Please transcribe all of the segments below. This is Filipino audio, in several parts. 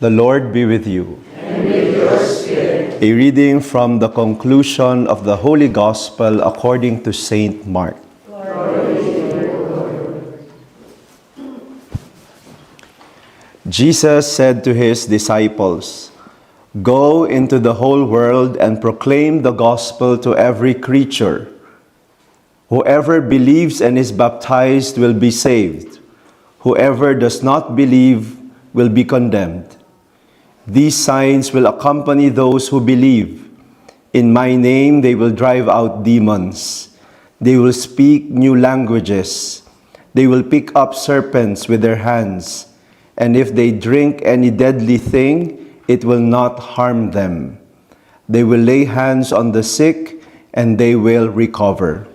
The Lord be with you. And with your spirit. A reading from the conclusion of the Holy Gospel according to Saint Mark. Glory to you, Lord. Jesus said to his disciples, "Go into the whole world and proclaim the gospel to every creature. Whoever believes and is baptized will be saved. Whoever does not believe will be condemned. These signs will accompany those who believe. In my name they will drive out demons. They will speak new languages. They will pick up serpents with their hands. And if they drink any deadly thing, it will not harm them. They will lay hands on the sick and they will recover."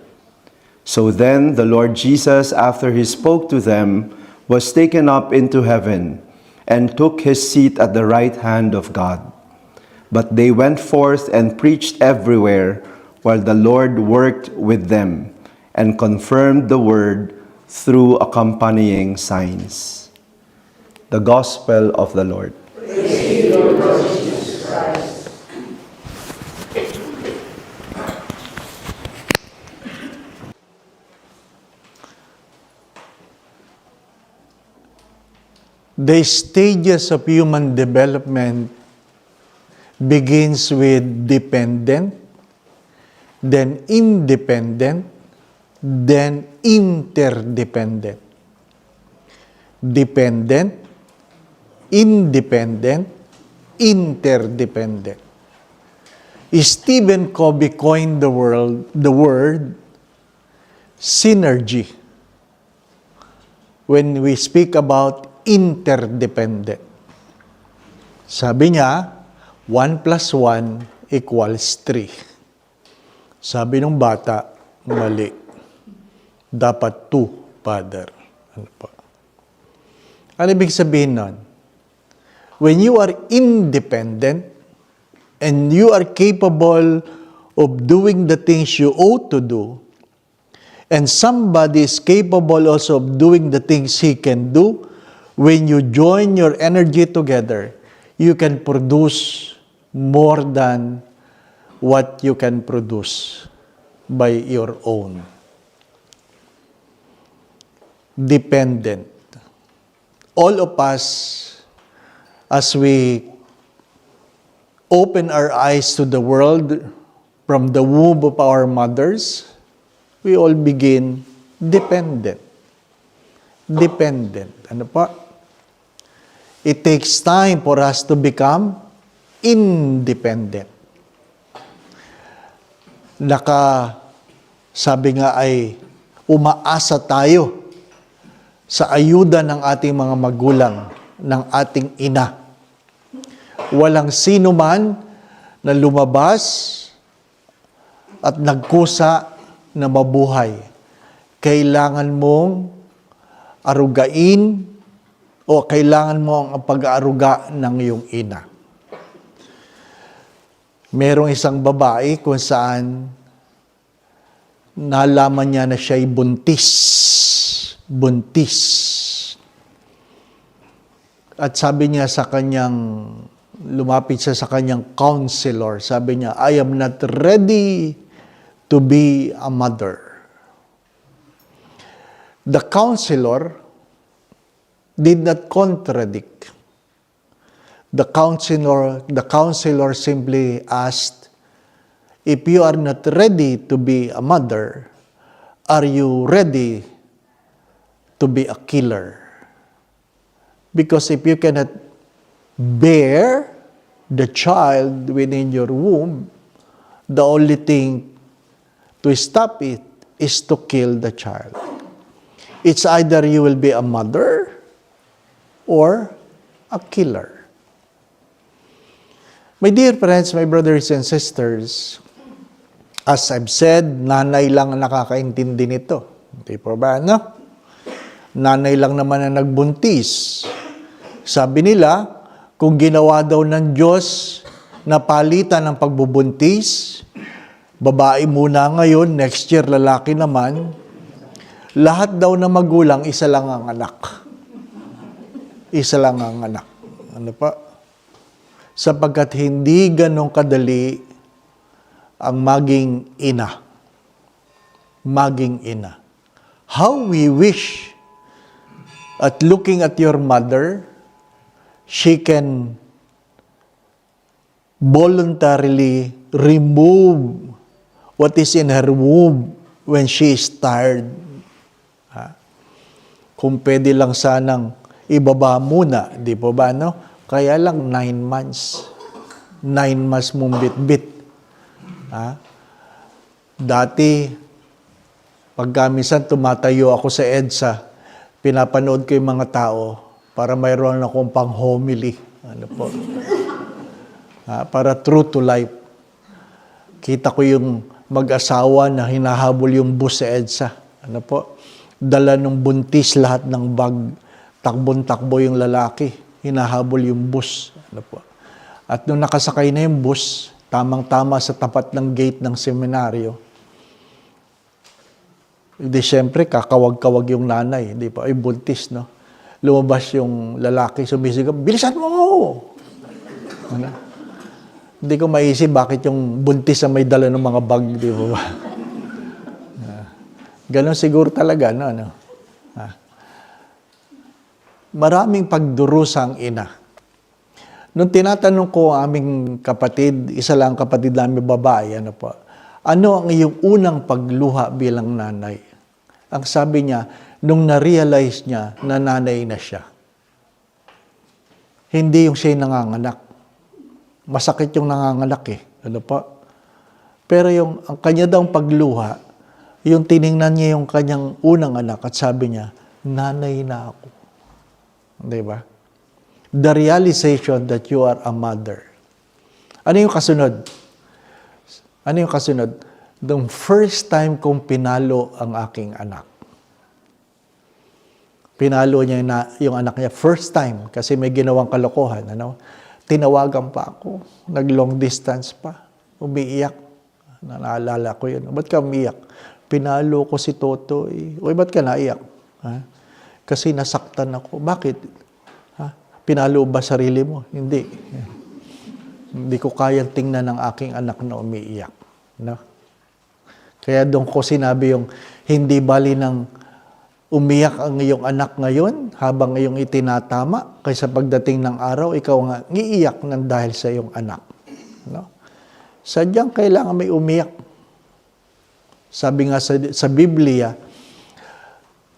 So then the Lord Jesus, after he spoke to them, was taken up into heaven and took his seat at the right hand of God. But they went forth and preached everywhere, while the Lord worked with them and confirmed the word through accompanying signs. The Gospel of the Lord. Praise you, Lord Jesus Christ. The stages of human development begins with dependent, then independent, then interdependent. Dependent, independent, interdependent. Stephen Covey coined the word synergy when we speak about interdependent. Sabi niya, 1 plus 1 equals 3. Sabi ng bata, mali. Dapat 2, Father. Ano pa? Ano ibig sabihin nun? When you are independent and you are capable of doing the things you ought to do, and somebody is capable also of doing the things he can do, when you join your energy together, you can produce more than what you can produce by your own. Dependent. All of us, as we open our eyes to the world from the womb of our mothers, we all begin dependent. Dependent. Ano pa? It takes time for us to become independent. Sabi nga ay, umaasa tayo sa ayuda ng ating mga magulang, ng ating ina. Walang sino man na lumabas at nagkusa na mabuhay. Kailangan mong arugain o kailangan mo ang pag-aaruga ng iyong ina. Merong isang babae kung saan nalaman niya na siya'y buntis. Buntis. At sabi niya sa kanyang, lumapit siya sa kanyang counselor. Sabi niya, I am not ready to be a mother. The counselor did not contradict. The counselor simply asked, if you are not ready to be a mother, are you ready to be a killer? Because if you cannot bear the child within your womb, the only thing to stop it is to kill the child. It's either you will be a mother or a killer. My dear friends, my brothers and sisters, as I've said, nanay lang ang nakakaintindi nito. Hindi po ba, no? Nanay lang naman ang nagbuntis. Sabi nila, kung ginawa daw ng Diyos na palitan ng pagbubuntis, babae muna ngayon, next year lalaki naman, lahat daw na magulang, isa lang ang anak. Isa lang ang anak. Ano pa? sapagkat hindi ganong kadali ang maging ina. Maging ina. How we wish at looking at your mother, she can voluntarily remove what is in her womb when she is tired. Kung pwede lang sanang ibaba muna, di po ba, no? Kaya lang 9 months. 9 months mong bit-bit. Dati, pagka minsan tumatayo ako sa EDSA, pinapanood ko yung mga tao para mayroon akong pang-homily. Ano po? Para true to life. Kita ko yung mag-asawa na hinahabol yung bus sa EDSA. Ano po? Dala ng buntis lahat ng bag. Takbon-takbo yung lalaki. Hinahabol yung bus. Ano po? At nung nakasakay na yung bus, tamang-tama sa tapat ng gate ng seminaryo, di siyempre, kakawag-kawag yung nanay. Di pa? Ay, buntis, no? Lumabas yung lalaki, sumisigaw, bilisan mo! Ano? Hindi ko maisip bakit yung buntis na may dala ng mga bag, di ba? Ganon siguro talaga, no? Ano? Maraming pagdurusa ang ina. Nung tinatanong ko ang aming kapatid, isa lang kapatid namin babae, ano po, ano ang iyong unang pagluha bilang nanay? Ang sabi niya, nung na-realize niya na nanay na siya. Hindi yung siya nanganganak. Masakit yung nanganganak eh. Ano po? Pero yung ang kanya daw pagluha, yung tiningnan niya yung kanyang unang anak at sabi niya, nanay na ako. Di ba? The realization that you are a mother. Ano yung kasunod? Ano yung kasunod? The first time kong pinalo ang aking anak. Pinalo niya yung anak niya first time kasi may ginawang kalokohan. Ano? Tinawagan pa ako. Nag-long distance pa. Umiiyak. Naalala ko yun. Ba't ka umiiyak? Pinalo ko si Toto. Uy, ba't ka naiyak? Ha? Kasi nasaktan ako. Bakit? Ha? Pinalo ba sarili mo? Hindi. Hindi ko kayang tingnan ng aking anak na umiiyak. No? Kaya doon ko sinabi yung hindi bali ng umiyak ang iyong anak ngayon habang iyong itinatama kaysa pagdating ng araw, ikaw nga iiyak ng dahil sa iyong anak. No? Sadyang kailangan may umiyak. Sabi nga sa Biblia,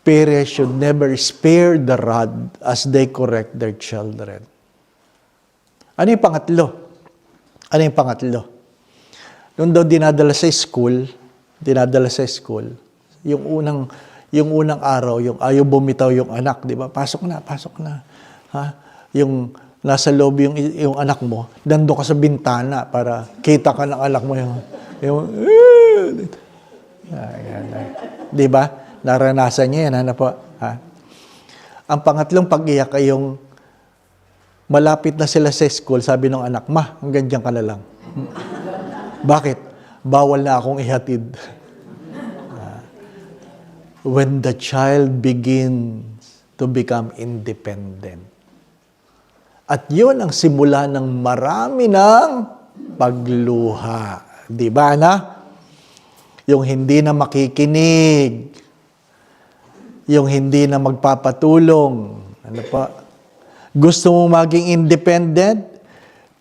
parents should never spare the rod as they correct their children. Ano yung pangatlo? Ano yung pangatlo? Noon daw dinadala sa school, yung unang araw, yung ayaw bumitaw yung anak, di ba? Pasok na. Ha? Yung nasa loob yung anak mo, nandun ka sa bintana para kita ka ng anak mo yung di ba? Naranasan niya yan, ano po? Ha? Ang pangatlong pag-iyak ay yung malapit na sila sa school, sabi ng anak, ma, hanggang dyan ka na lang. Bakit? Bawal na akong ihatid. When the child begins to become independent. At yun ang simula ng marami ng pagluha. Di ba na? Yung hindi na makikinig. Yung hindi na magpapatulong. Ano pa? Gusto mo maging independent,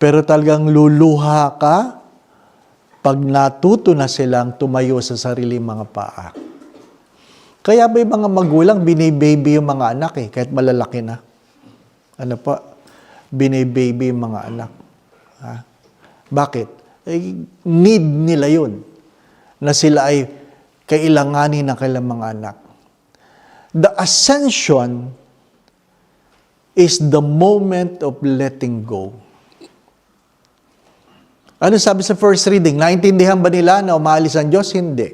pero talagang luluha ka pag natuto na silang tumayo sa sariling mga paa. Kaya ba yung mga magulang, binibaby yung mga anak eh, kahit malalaki na. Ano pa? Binibaby yung mga anak. Ha? Bakit? Need nila yun. Na sila ay kailanganin ng kailang mga anak. The ascension is the moment of letting go. Ano sabi sa first reading? Naintindihan ba nila na umalis ang Diyos? Hindi.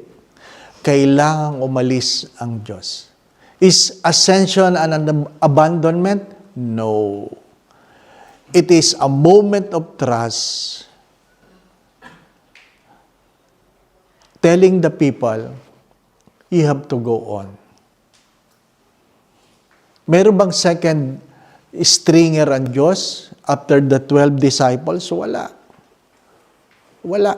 Kailangang umalis ang Diyos. Is ascension an abandonment? No. It is a moment of trust. Telling the people, you have to go on. Meron bang second stringer ang Diyos after the 12 disciples? Wala. Wala.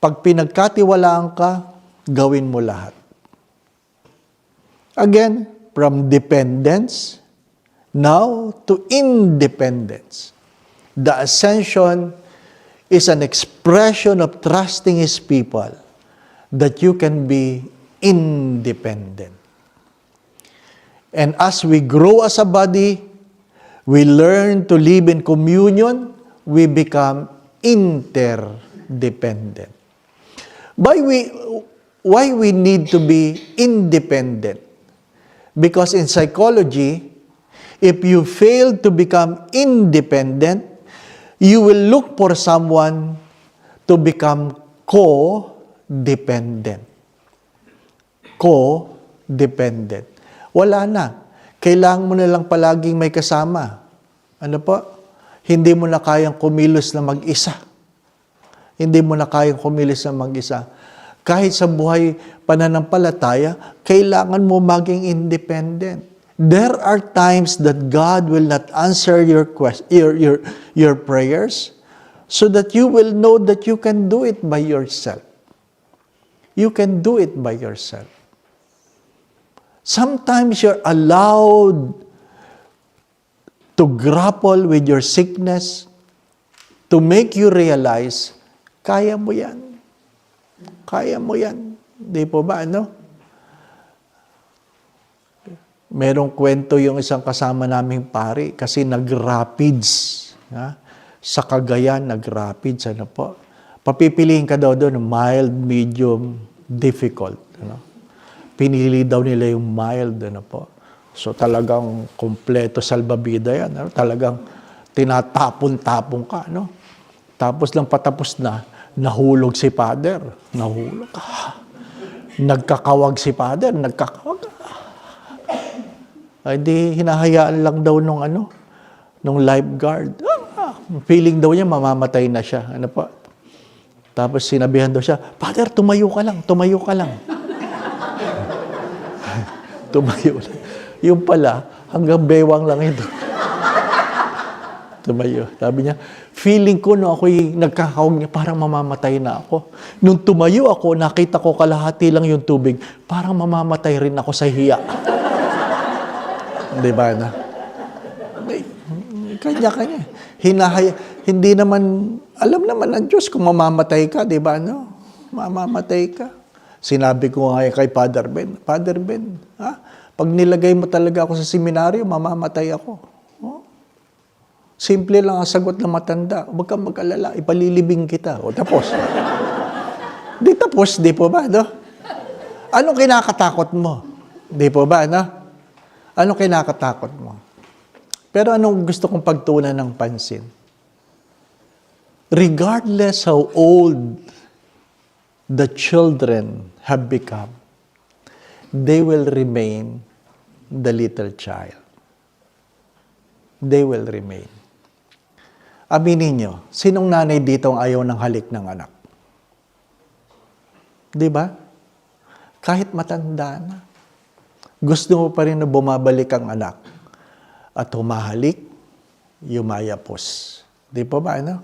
Pag pinagkatiwalaan ka, gawin mo lahat. Again, from dependence, now to independence. The ascension is an expression of trusting His people that you can be independent. And as we grow as a body, we learn to live in communion, we become interdependent. Why we need to be independent? Because in psychology, if you fail to become independent, you will look for someone to become co-dependent. Co-dependent. Wala na. Kailangan mo na lang palaging may kasama. Ano po? Hindi mo na kayang kumilos na mag-isa. Hindi mo na kayang kumilos na mag-isa. Kahit sa buhay pananampalataya, kailangan mo maging independent. There are times that God will not answer your prayers so that you will know that you can do it by yourself. You can do it by yourself. Sometimes you're allowed to grapple with your sickness to make you realize, kaya mo yan. Kaya mo yan. Di po ba, ano? Merong kwento yung isang kasama naming pari kasi nag-rapids. Ha? Sa Cagayan, nag-rapids. Ano po? Papipiliin ka daw doon, mild, medium, difficult. Ano? Pinili daw nila yung mild. Ano po? So talagang kompleto salbabida yan. Ano? Talagang tinatapon-tapon ka. Ano? Tapos lang patapos na, nahulog si Father. Nahulog. Nagkakawag si Father. Nagkakawag. Ay di hinahayaan lang daw nung lifeguard. Feeling daw niya mamamatay na siya. Ano po? Tapos sinabihan daw siya, Father, tumayo ka lang. Tumayo ka lang. Tumayo lang. Yung pala, hanggang bewang lang ito. Tumayo. Sabi niya, feeling ko no ako'y nagkakawag niya, parang mamamatay na ako. Nung tumayo ako, nakita ko kalahati lang yung tubig, parang mamamatay rin ako sa hiya. Di ba na? Kanya-kanya. Hindi naman, alam naman ng Diyos kung mamamatay ka, di ba no? Mamamatay ka. Sinabi ko nga kay Father Ben, ha? Pag nilagay mo talaga ako sa seminaryo, mamamatay ako. Oh? Simple lang ang sagot ng matanda. Huwag kang mag-alala, ipalilibing kita. O tapos. Di tapos, di po ba? No? Anong kinakatakot mo? Di po ba? No? Anong kinakatakot mo? Pero anong gusto kong pagtuunan ng pansin? Regardless how old the children have become, they will remain the little child. They will remain. Aminin nyo, sinong nanay dito ang ayaw ng halik ng anak? Di ba? Kahit matanda na. Gusto mo pa rin na bumabalik ang anak at humahalik, yumayapos. Di po ba, ano?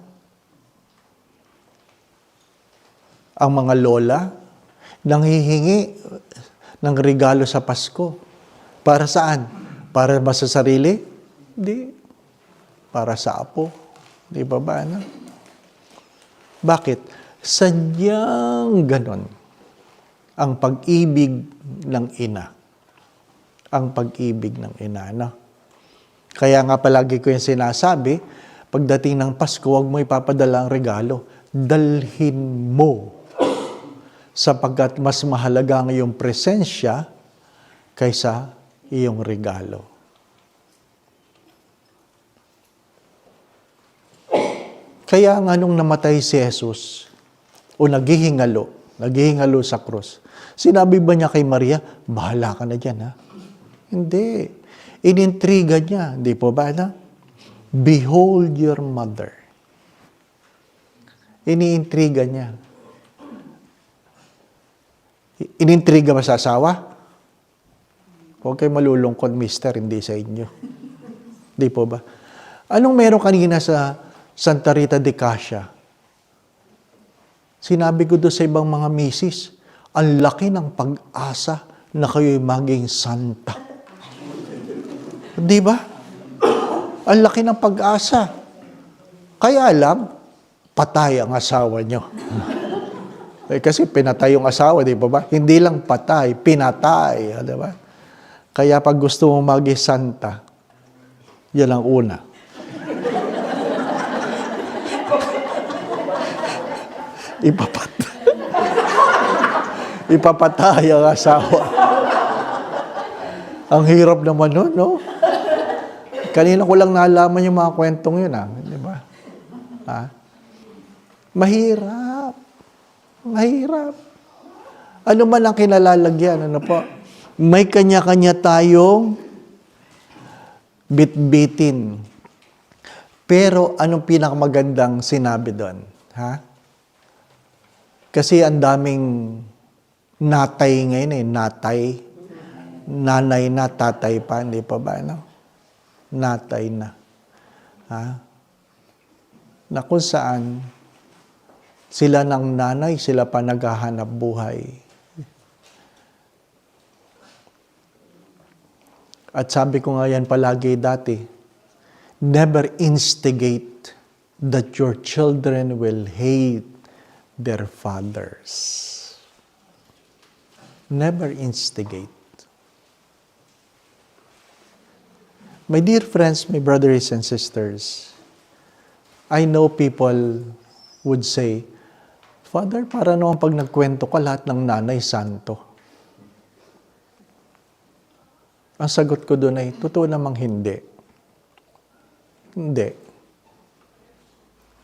Ang mga lola, nanghihingi ng regalo sa Pasko. Para saan? Para ba sa sarili? Hindi. Para sa apo. Di ba ba, ano? Bakit? Sadyang ganon ang pag-ibig ng ina. Ang pag-ibig ng ina, no? Kaya nga palagi ko yung sinasabi, pagdating ng Pasko, huwag mo ipapadala ang regalo. Dalhin mo. Sapagkat mas mahalaga ang iyong presensya kaysa iyong regalo. Kaya nga nung namatay si Jesus, o naghihingalo sa krus, sinabi ba niya kay Maria, bahala ka na dyan, ha? Hindi. Inintriga niya, di po ba na? Behold your mother. Iniintriga niya. Inintriga ba sa asawa? Huwag kayo malulungkot, mister, hindi sa inyo. Di po ba? Anong meron kanina sa Santa Rita de Casia? Sinabi ko doon sa ibang mga misis, ang laki ng pag-asa na kayo'y maging santa. Di ba? Ang laki ng pag-asa. Kaya alam, patay ang asawa nyo. Kasi pinatay yung asawa, di ba ba? Hindi lang patay, pinatay. Di ba? Kaya pag gusto mong maging santa, yan ang una. Ipapatay ang asawa. Ang hirap naman nun, no? Kanina ko lang nalaman yung mga kwentong yun, di ba? Ha? Mahirap. Mahirap. Ano man ang kinalalagyan, ano po? May kanya-kanya tayong bit-bitin. Pero anong pinakamagandang sinabi doon? Ha? Kasi ang daming natay ngayon natay. Nanay na, tatay pa, hindi pa ba, no? Natay na. Ha? Na kung saan, sila ng nanay, sila pa naghahanap buhay. At sabi ko nga yan palagi dati, never instigate that your children will hate their fathers. Never instigate. My dear friends, my brothers and sisters, I know people would say, Father, para naman pag nagkwento ka lahat ng nanay santo. Ang sagot ko doon ay, totoo namang hindi. Hindi.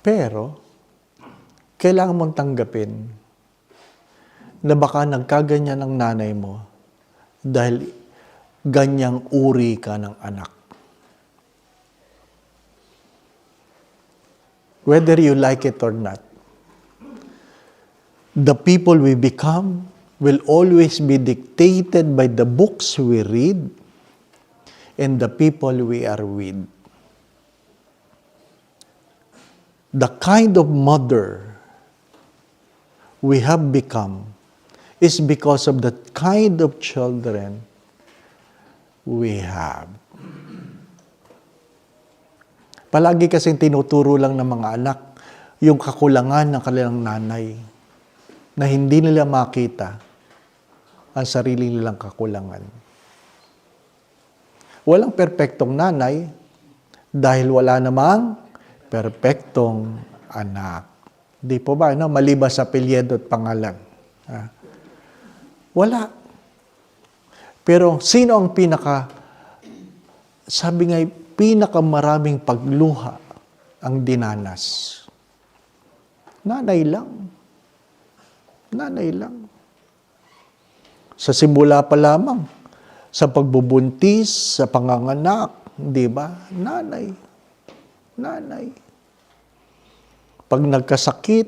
Pero, kailangan mong tanggapin na baka nagkaganyan ng nanay mo dahil ganyang uri ka ng anak. Whether you like it or not, the people we become will always be dictated by the books we read and the people we are with. The kind of mother we have become is because of the kind of children we have. Palagi kasing tinuturo lang ng mga anak yung kakulangan ng kanilang nanay na hindi nila makita ang sarili nilang kakulangan. Walang perpektong nanay dahil wala namang perpektong anak. Di po ba? No? Maliban sa apelyido at pangalan. Wala. Pero sino ang sabi nga, pinakamaraming pagluha ang dinanas? Nanay lang. Nanay lang. Sa simula pa lamang, sa pagbubuntis, sa panganganak, di ba? Nanay. Nanay. Pag nagkasakit,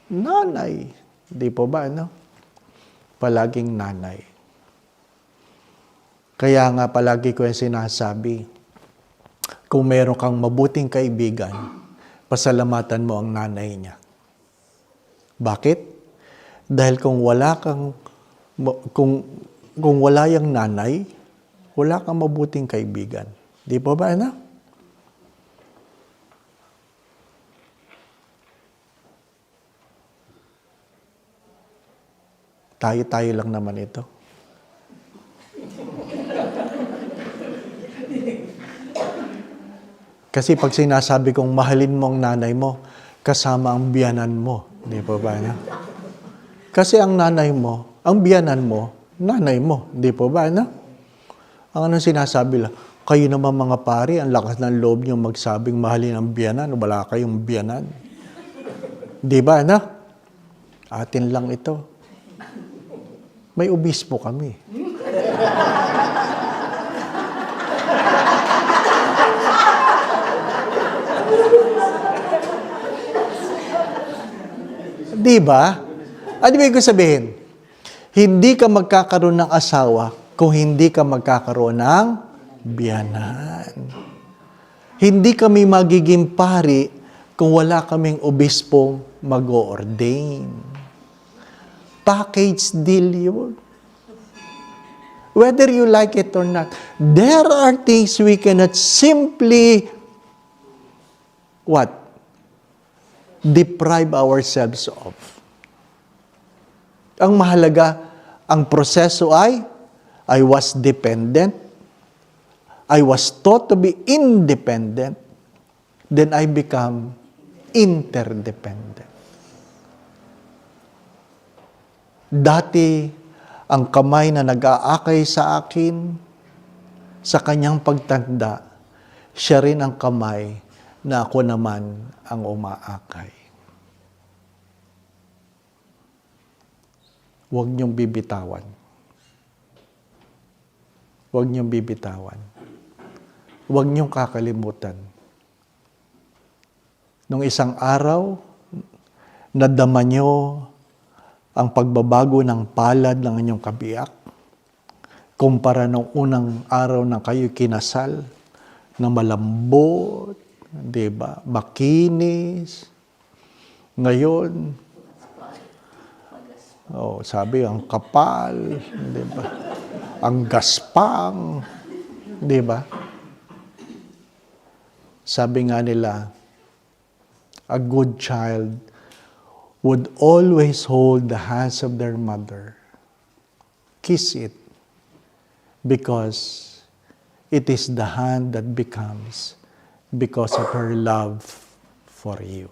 nanay. Di po ba, no? Palaging nanay. Kaya nga palagi ko yung sinasabi, kung meron kang mabuting kaibigan, pasalamatan mo ang nanay niya. Bakit? Dahil kung wala yung nanay, wala kang mabuting kaibigan. Di po ba, ano? Tayo-tayo lang naman ito. Kasi pag sinasabi kong mahalin mo ang nanay mo, kasama ang biyanan mo. Di po ba? No? Kasi ang nanay mo, ang biyanan mo, nanay mo. Di po ba? No? Ang anong sinasabi lang, kayo naman mga pari, ang lakas ng loob niyo magsabing mahalin ang biyanan, wala kayong biyanan. Di ba? No? Atin lang ito. May obispo kami. Di ba? Ano ibig sabihin? Hindi ka magkakaroon ng asawa kung hindi ka magkakaroon ng biyanan. Hindi kami magiging pari kung wala kaming obispong mag-o-ordain. Package deal yun. Whether you like it or not, there are things we cannot simply, deprive ourselves of. Ang mahalaga, ang proseso ay, I was dependent, I was taught to be independent, then I become interdependent. Dati, ang kamay na nag-aakay sa akin, sa kanyang pagtanda, siya rin ang kamay na ako naman ang umaakay. Huwag niyong bibitawan. Huwag niyong bibitawan. Huwag niyong kakalimutan. Nung isang araw, nadama niyo ang pagbabago ng palad ng inyong kabiyak, kumpara nung unang araw na kayo kinasal, na malambot, di ba? Makinis. Ngayon, sabi, ang kapal, di ba? Ang gaspang, di ba? Sabi nga nila, a good child would always hold the hands of their mother, kiss it, because it is the hand that becomes because of her love for you.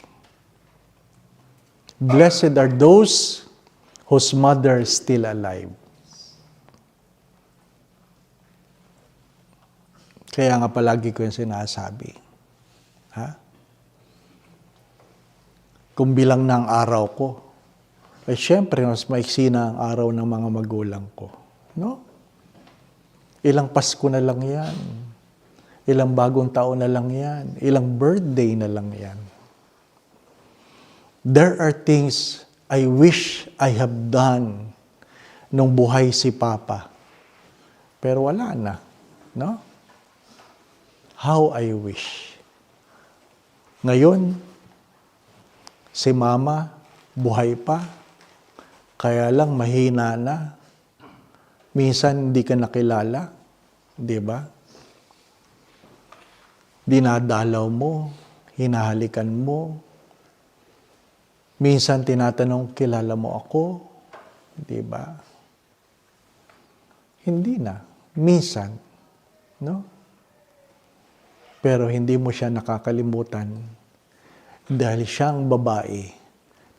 Blessed are those whose mother is still alive. Kaya nga palagi ko yung sinasabi. Kung bilang ng araw ko, ay syempre, mas maiksi na ang araw ng mga magulang ko. No? Ilang Pasko na lang yan. Ilang bagong taon na lang yan. Ilang birthday na lang yan. There are things I wish I have done nung buhay si Papa. Pero wala na. No? How I wish. Ngayon, si Mama, buhay pa. Kaya lang, mahina na. Minsan, hindi ka nakilala. Di ba? Dinadalaw mo, hinahalikan mo. Minsan, tinatanong, kilala mo ako? Di ba? Hindi na. Minsan. No? Pero hindi mo siya nakakalimutan dahil siyang babae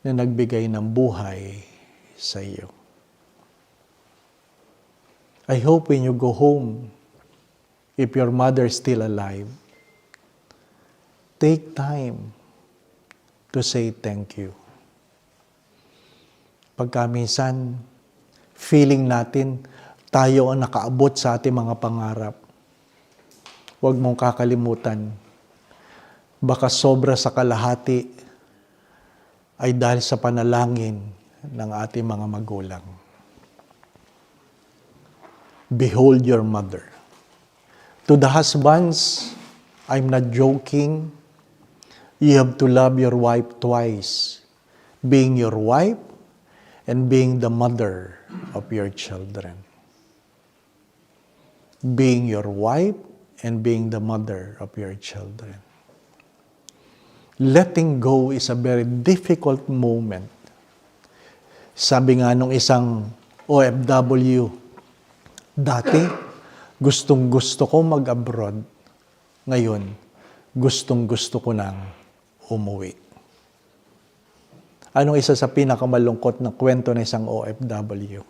na nagbigay ng buhay sa iyo. I hope when you go home, if your mother is still alive, take time to say thank you. Pagka minsan, feeling natin, tayo ang nakaabot sa ating mga pangarap. Huwag mong kakalimutan, baka sobra sa kalahati ay dahil sa panalangin ng ating mga magulang. Behold your mother. To the husbands, I'm not joking. You have to love your wife twice. Being your wife and being the mother of your children. Being your wife and being the mother of your children. Letting go is a very difficult moment. Sabi nga nung isang OFW, dati, gustong-gusto ko mag-abroad. Ngayon, gustong-gusto ko nang umuwi. Anong isa sa pinakamalungkot na kwento ng isang OFW?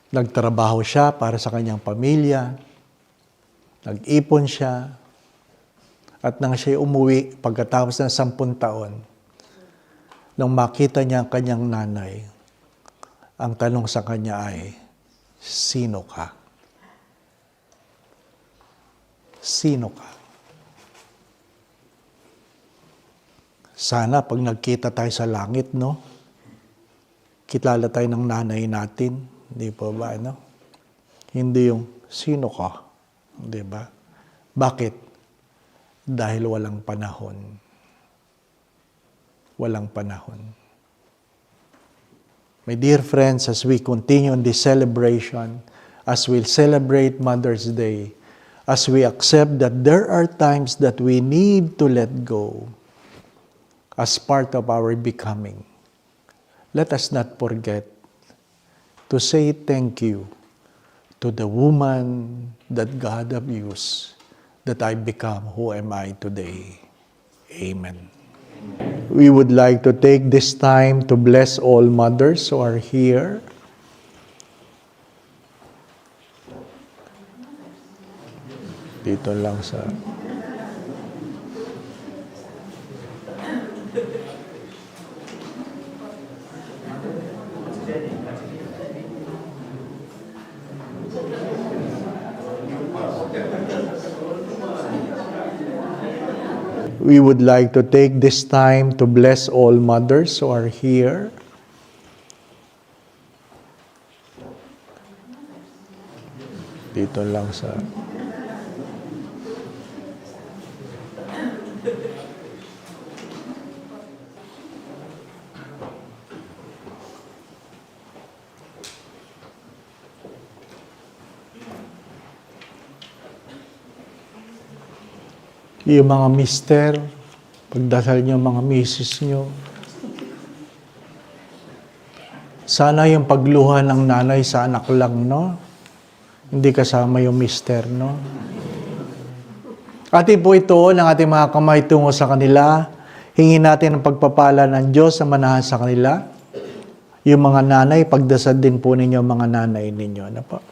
Nagtrabaho siya para sa kanyang pamilya, nag-ipon siya, at nang siya umuwi pagkatapos ng 10 taon, nang makita niya ang kanyang nanay, ang tanong sa kanya ay, sino ka? Sino ka? Sana pag nagkita tayo sa langit, no? Kilala tayo ng nanay natin, Hindi po ba, ano? Hindi yung, sino ka? Di ba? Bakit? Dahil walang panahon. Walang panahon. My dear friends, as we continue on this celebration, as we celebrate Mother's Day, as we accept that there are times that we need to let go as part of our becoming, let us not forget to say thank you to the woman that God have used, that I become who am I today. Amen. We would like to take this time to bless all mothers who are here. Dito lang sa... We would like to take this time to bless all mothers who are here. Dito lang sa... Yung mga mister, pagdasal niyo mga misis niyo. Sana yung pagluha ng nanay sa anak lang, no? Hindi kasama yung mister, no? Atin po ito ng ating mga kamay tungo sa kanila. Hingin natin ang pagpapala ng Diyos na manahan sa kanila. Yung mga nanay, pagdasal din po ninyo mga nanay ninyo. Ano po?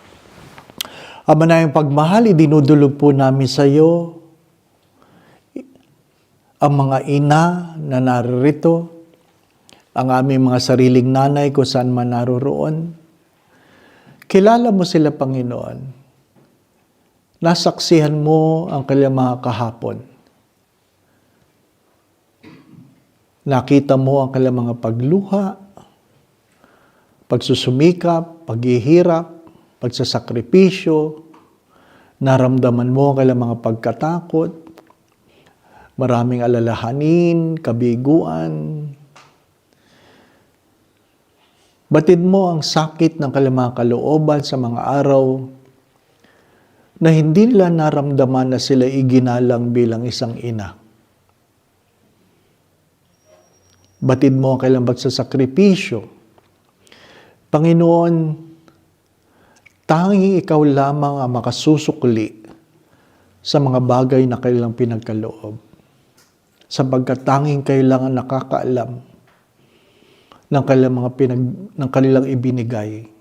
Ama na yung pagmahal, idinudulog po namin sa iyo ang mga ina na naririto, ang aming mga sariling nanay kung saan man naroroon. Kilala mo sila, Panginoon. Nasaksihan mo ang kanilang mga kahapon. Nakita mo ang kanilang mga pagluha, pagsusumikap, paghihirap, pagsasakripisyo. Naramdaman mo ang kanilang mga pagkatakot, maraming alalahanin, kabiguan. Batid mo ang sakit ng kanilang mga kalooban sa mga araw na hindi nila naramdaman na sila iginalang bilang isang ina. Batid mo ang kanilang pagsasakripisyo. Panginoon, tanging ikaw lamang ang makasusukli sa mga bagay na kanilang pinagkaloob. Sapagkat tanging kailangan nakakaalam ng kanilang ibinigay.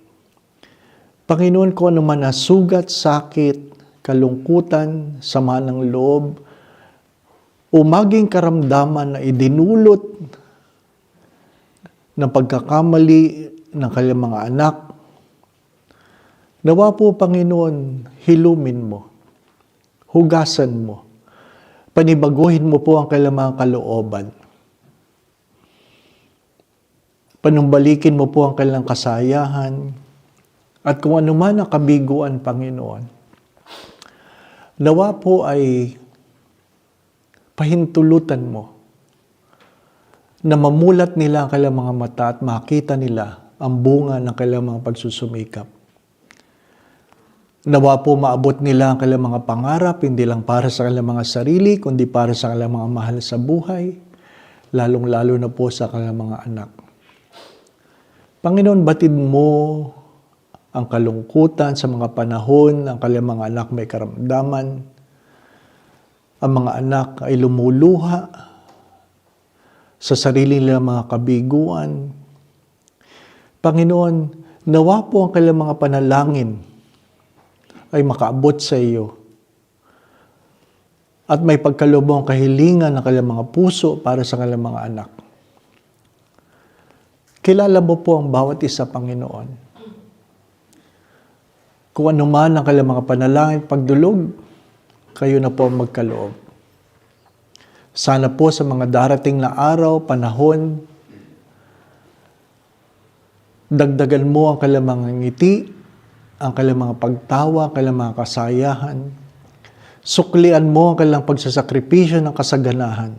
Panginoon, ko ano man na sugat, sakit, kalungkutan, sama ng loob, o maging karamdaman na idinulot ng pagkakamali ng kanilang mga anak, nawa po, Panginoon, hilumin mo, hugasan mo, panibaguhin mo po ang kailang mga kalooban. Panumbalikin mo po ang kailang kasayahan at kung ano man ang kabiguan, Panginoon. Nawa po ay pahintulutan mo na mamulat nila ang kailang mga mata at makita nila ang bunga ng kailang mga pagsusumikap. Nawa po maabot nila ang kanilang mga pangarap, hindi lang para sa kanilang mga sarili, kundi para sa kanilang mga mahal sa buhay, lalong-lalo na po sa kanilang mga anak. Panginoon, batid mo ang kalungkutan sa mga panahon, ang kanilang mga anak may karamdaman, ang mga anak ay lumuluha sa sarili nilang mga kabiguan. Panginoon, nawa po ang kanilang mga panalangin ay makaabot sa iyo. At may pagkalubong kahilingan ng kanilang mga puso para sa kanilang mga anak. Kilala mo po ang bawat isa, Panginoon. Kung ano man ang kanilang mga panalangin, pagdulog, kayo na po ang magkaloob. Sana po sa mga darating na araw, panahon, Dagdagan mo ang kanilang mga ngiti, ang kanilang mga pagtawa, ang kanilang mga kasayahan. Suklian mo ang kanilang pagsasakripisyo ng kasaganahan.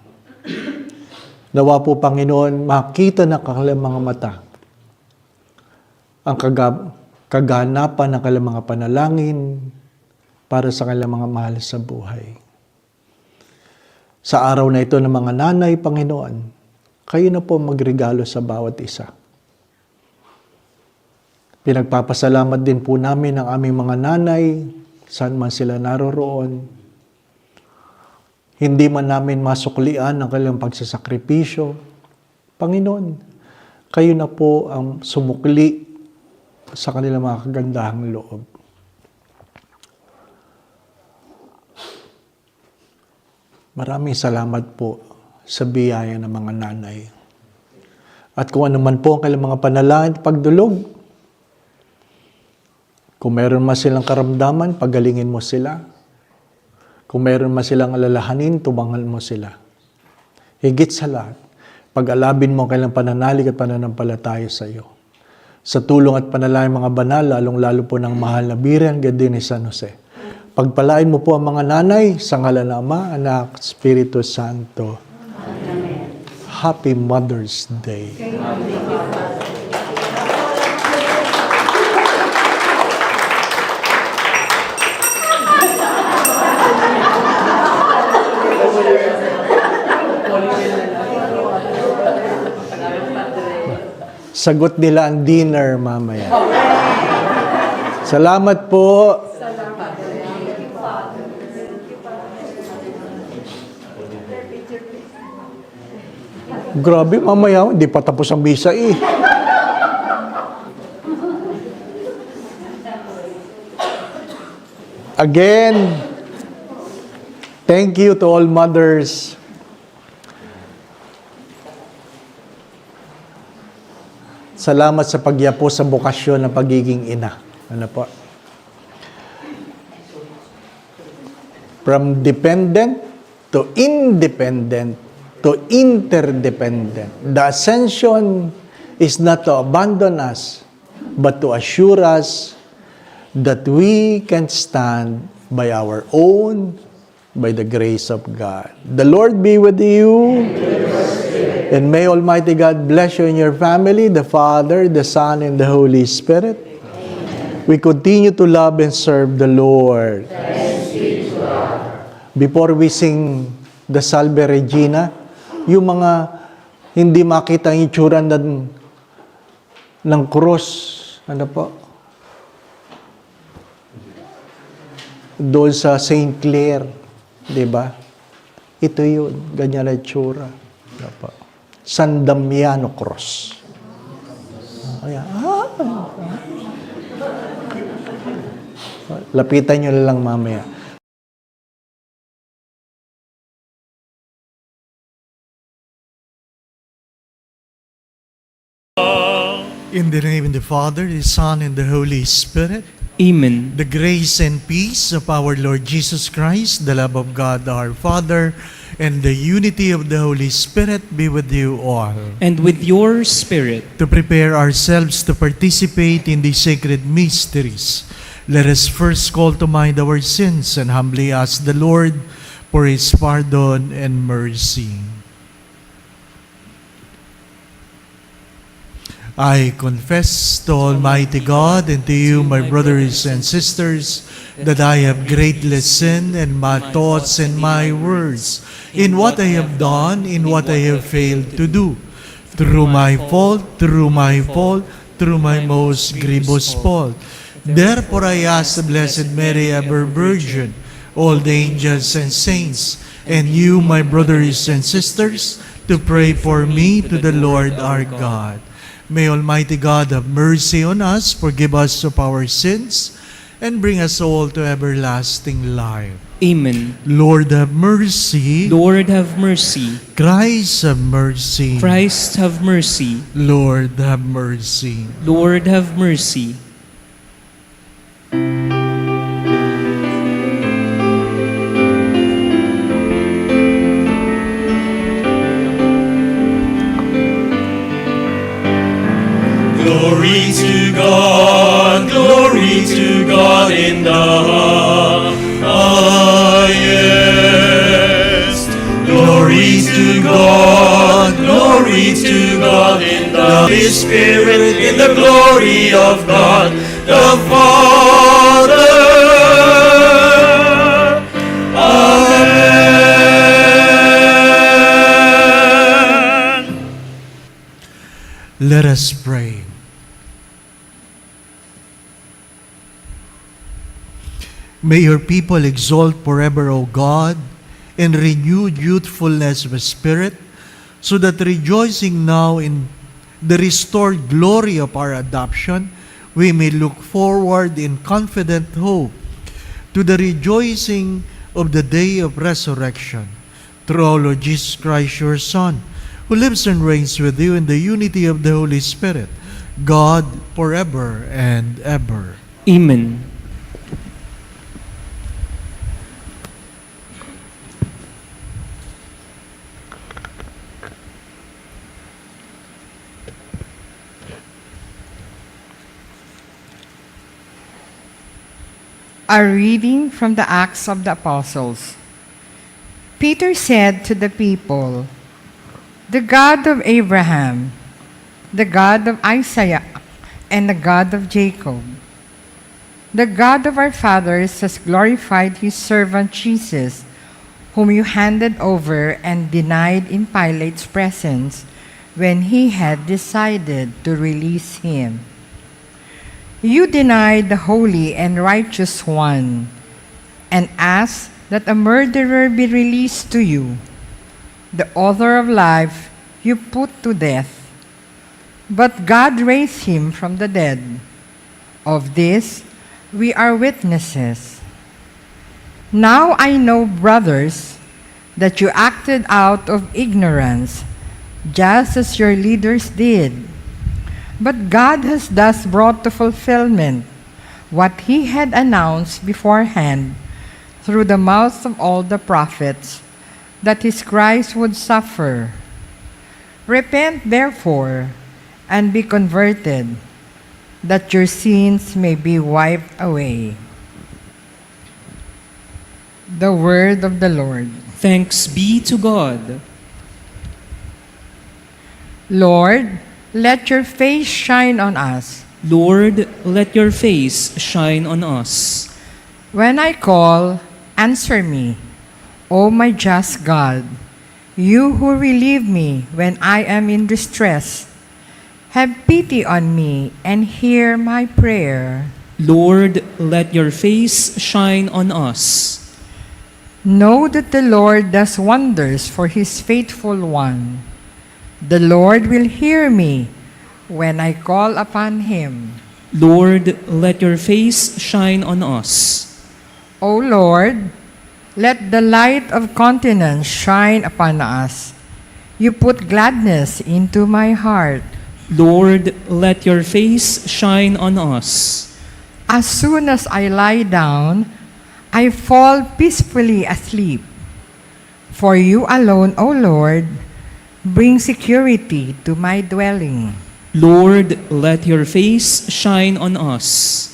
Nawa po, Panginoon, makita ng kanilang mga mata ang kaganapan ng kanilang mga panalangin para sa kanilang mga mahal sa buhay. Sa araw na ito ng mga nanay, Panginoon, kayo na po magregalo sa bawat isa. Pinagpapasalamat din po namin ang aming mga nanay, saan man sila naroroon. Hindi man namin masuklian ang kanilang pagsasakripisyo. Panginoon, kayo na po ang sumukli sa kanilang mga kagandahang loob. Maraming salamat po sa biyaya ng mga nanay. At kung ano man po ang kanilang mga panalangin at pagdulog, kung meron man silang karamdaman, pagalingin mo sila. Kung meron man silang alalahanin, tubangan mo sila. Higit sa lahat, pag-alabin mo ang kailang pananalig at pananampalataya sa iyo. Sa tulong at panalangin mga banal, lalong-lalo po ng mahal na Birhen Gadin ni San Jose. Pagpalain mo po ang mga nanay sa ngalan ng Ama, Anak, Espiritu Santo. Amen. Happy Mother's Day. Sagot nila ang dinner mamaya. Salamat po. Grabe, mamaya, hindi pa tapos ang misa eh. Again, thank you to all mothers. Salamat sa pagyapo sa bokasyon ng pagiging ina. Ano po? From dependent to independent to interdependent. The ascension is not to abandon us, but to assure us that we can stand by our own, by the grace of God. The Lord be with you. And may Almighty God bless you and your family, the Father, the Son, and the Holy Spirit. We continue to love and serve the Lord. Before we sing the Salve Regina, yung mga hindi makita ang itsura ng cross, ano po? Doon sa St. Clair, di ba? Ito yun, ganyan na itsura. Ano po? San Damiano Cross. Ayan. Lapitan nyo lang mamaya. In the name of the Father, the Son, and the Holy Spirit. Amen. The grace and peace of our Lord Jesus Christ, the love of God our Father, and the unity of the Holy Spirit be with you all. And with your spirit. To prepare ourselves to participate in the sacred mysteries, let us first call to mind our sins and humbly ask the Lord for His pardon and mercy. I confess to Almighty God and to you, my brothers and sisters, that I have greatly sinned in my thoughts and my words, in what I have done, in what I have failed to do, through my fault, through my most grievous fault. Therefore I ask the Blessed Mary, ever Virgin, all the angels and saints, and you, my brothers and sisters, to pray for me to the Lord our God. May Almighty God have mercy on us, forgive us of our sins, and bring us all to everlasting life. Amen. Lord have mercy. Lord have mercy. Christ have mercy. Christ have mercy. Lord have mercy. Lord have mercy. Glory in the highest. Glory to God in the Holy Spirit, in the glory of God the Father. Amen. Let us pray. May your people exalt forever, O God, in renewed youthfulness of spirit, so that rejoicing now in the restored glory of our adoption, we may look forward in confident hope to the rejoicing of the day of resurrection. Through our Lord Jesus Christ, your Son, who lives and reigns with you in the unity of the Holy Spirit, God, forever and ever. Amen. A reading from the Acts of the Apostles. Peter said to the people, "The God of Abraham, the God of Isaac, and the God of Jacob, the God of our fathers has glorified his servant Jesus, whom you handed over and denied in Pilate's presence when he had decided to release him. You denied the Holy and Righteous One and asked that a murderer be released to you. The author of life you put to death, but God raised him from the dead. Of this we are witnesses. Now I know, brothers, that you acted out of ignorance, just as your leaders did. But God has thus brought to fulfillment what he had announced beforehand through the mouths of all the prophets, that his Christ would suffer. Repent, therefore, and be converted, that your sins may be wiped away." The word of the Lord. Thanks be to God. Lord, let your face shine on us. Lord, let your face shine on us. When I call, answer me, O my just God. You who relieve me when I am in distress, have pity on me and hear my prayer. Lord, let your face shine on us. Know that the Lord does wonders for his faithful one. The Lord will hear me when I call upon him. Lord, let your face shine on us. O Lord, let the light of countenance shine upon us. You put gladness into my heart. Lord, let your face shine on us. As soon as I lie down, I fall peacefully asleep. For you alone, O Lord, bring security to my dwelling. Lord, let your face shine on us.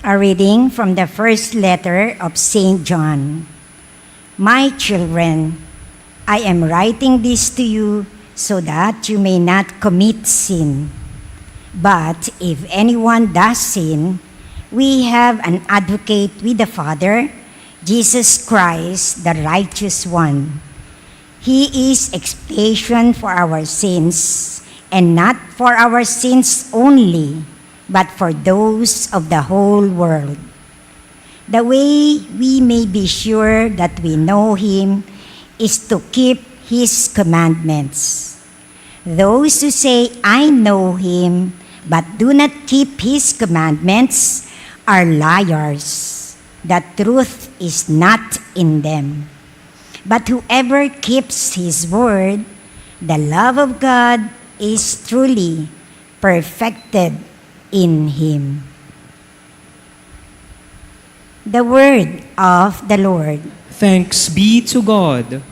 A reading from the first letter of St. John. My children, I am writing this to you so that you may not commit sin. But if anyone does sin, we have an advocate with the Father, Jesus Christ, the righteous one. He is expiation for our sins, and not for our sins only, but for those of the whole world. The way we may be sure that we know him is to keep his commandments. Those who say, I know him, but do not keep his commandments are liars. The truth is not in them. But whoever keeps his word, the love of God is truly perfected in Him. The word of the Lord. Thanks be to God.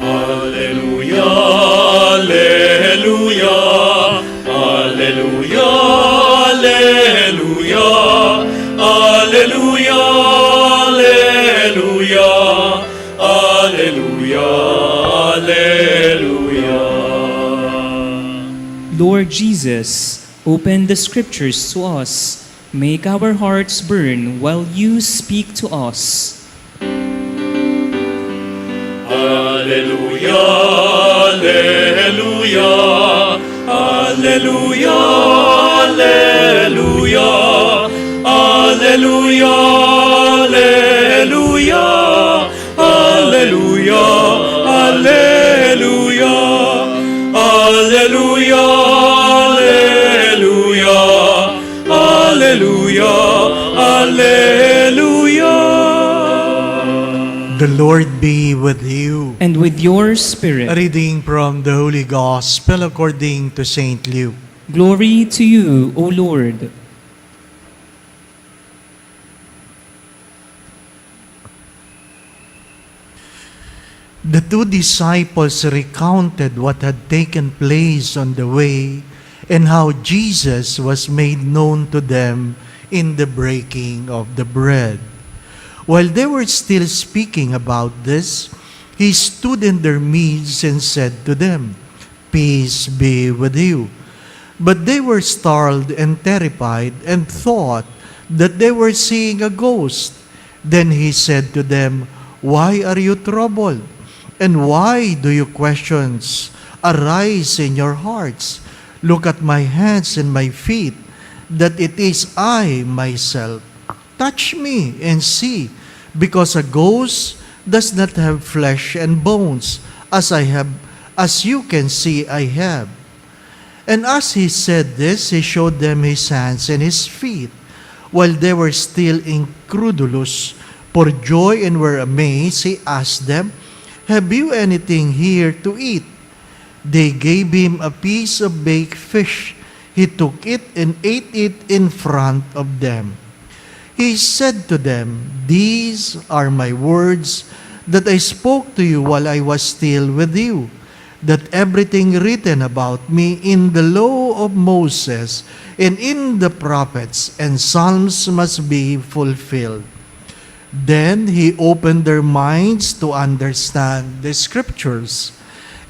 Alleluia, alleluia, alleluia, alleluia, alleluia, alleluia, alleluia, alleluia. Lord Jesus, open the scriptures to us. Make our hearts burn while you speak to us. Alleluia, alleluia, alleluia, alleluia, alleluia, alleluia, alleluia, alleluia, alleluia, alleluia, alleluia. The Lord be with you. And with your spirit. A reading from the Holy Gospel according to St. Luke. Glory to you, O Lord. The two disciples recounted what had taken place on the way and how Jesus was made known to them in the breaking of the bread. While they were still speaking about this, he stood in their midst and said to them, "Peace be with you." But they were startled and terrified and thought that they were seeing a ghost. Then he said to them, "Why are you troubled? And why do your questions arise in your hearts? Look at my hands and my feet, that it is I myself. Touch me and see, because a ghost does not have flesh and bones, as you can see I have." And as he said this, he showed them his hands and his feet. While they were still incredulous for joy and were amazed, he asked them, "Have you anything here to eat?" They gave him a piece of baked fish. He took it and ate it in front of them. He said to them, "These are my words that I spoke to you while I was still with you, that everything written about me in the law of Moses and in the prophets and Psalms must be fulfilled." Then he opened their minds to understand the scriptures.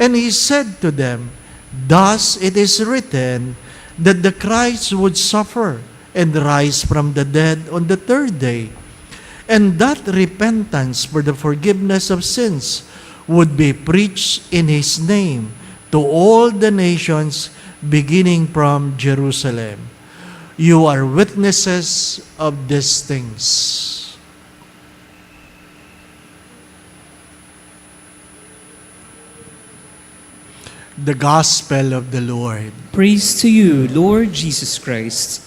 And he said to them, "Thus it is written that the Christ would suffer and rise from the dead on the third day, and that repentance for the forgiveness of sins would be preached in his name to all the nations, beginning from Jerusalem. You are witnesses of these things." The Gospel of the Lord. Praise to you, Lord Jesus Christ.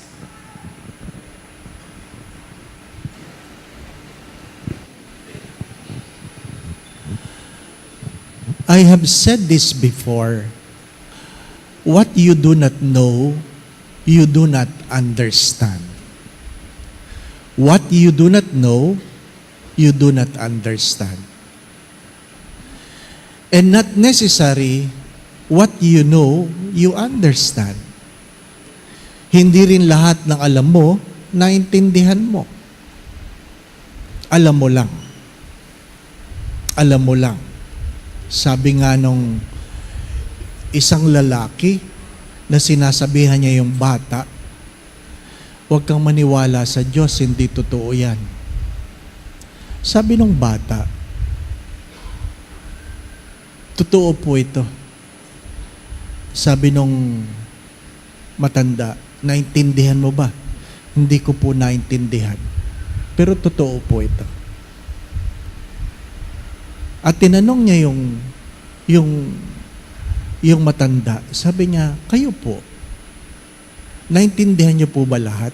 I have said this before. What you do not know, you do not understand. What you do not know, you do not understand. And not necessary what you know, you understand. Hindi rin lahat ng alam mo, naintindihan mo. Alam mo lang. Alam mo lang. Sabi nga nung isang lalaki na sinasabihan niya yung bata, "Huwag kang maniwala sa Diyos, hindi totoo yan." Sabi nung bata, "Totoo po ito." Sabi nung matanda, "Naintindihan mo ba?" "Hindi ko po naintindihan. Pero totoo po ito." At tinanong niya yung matanda. Sabi niya, "Kayo po, naintindihan niyo po ba lahat?"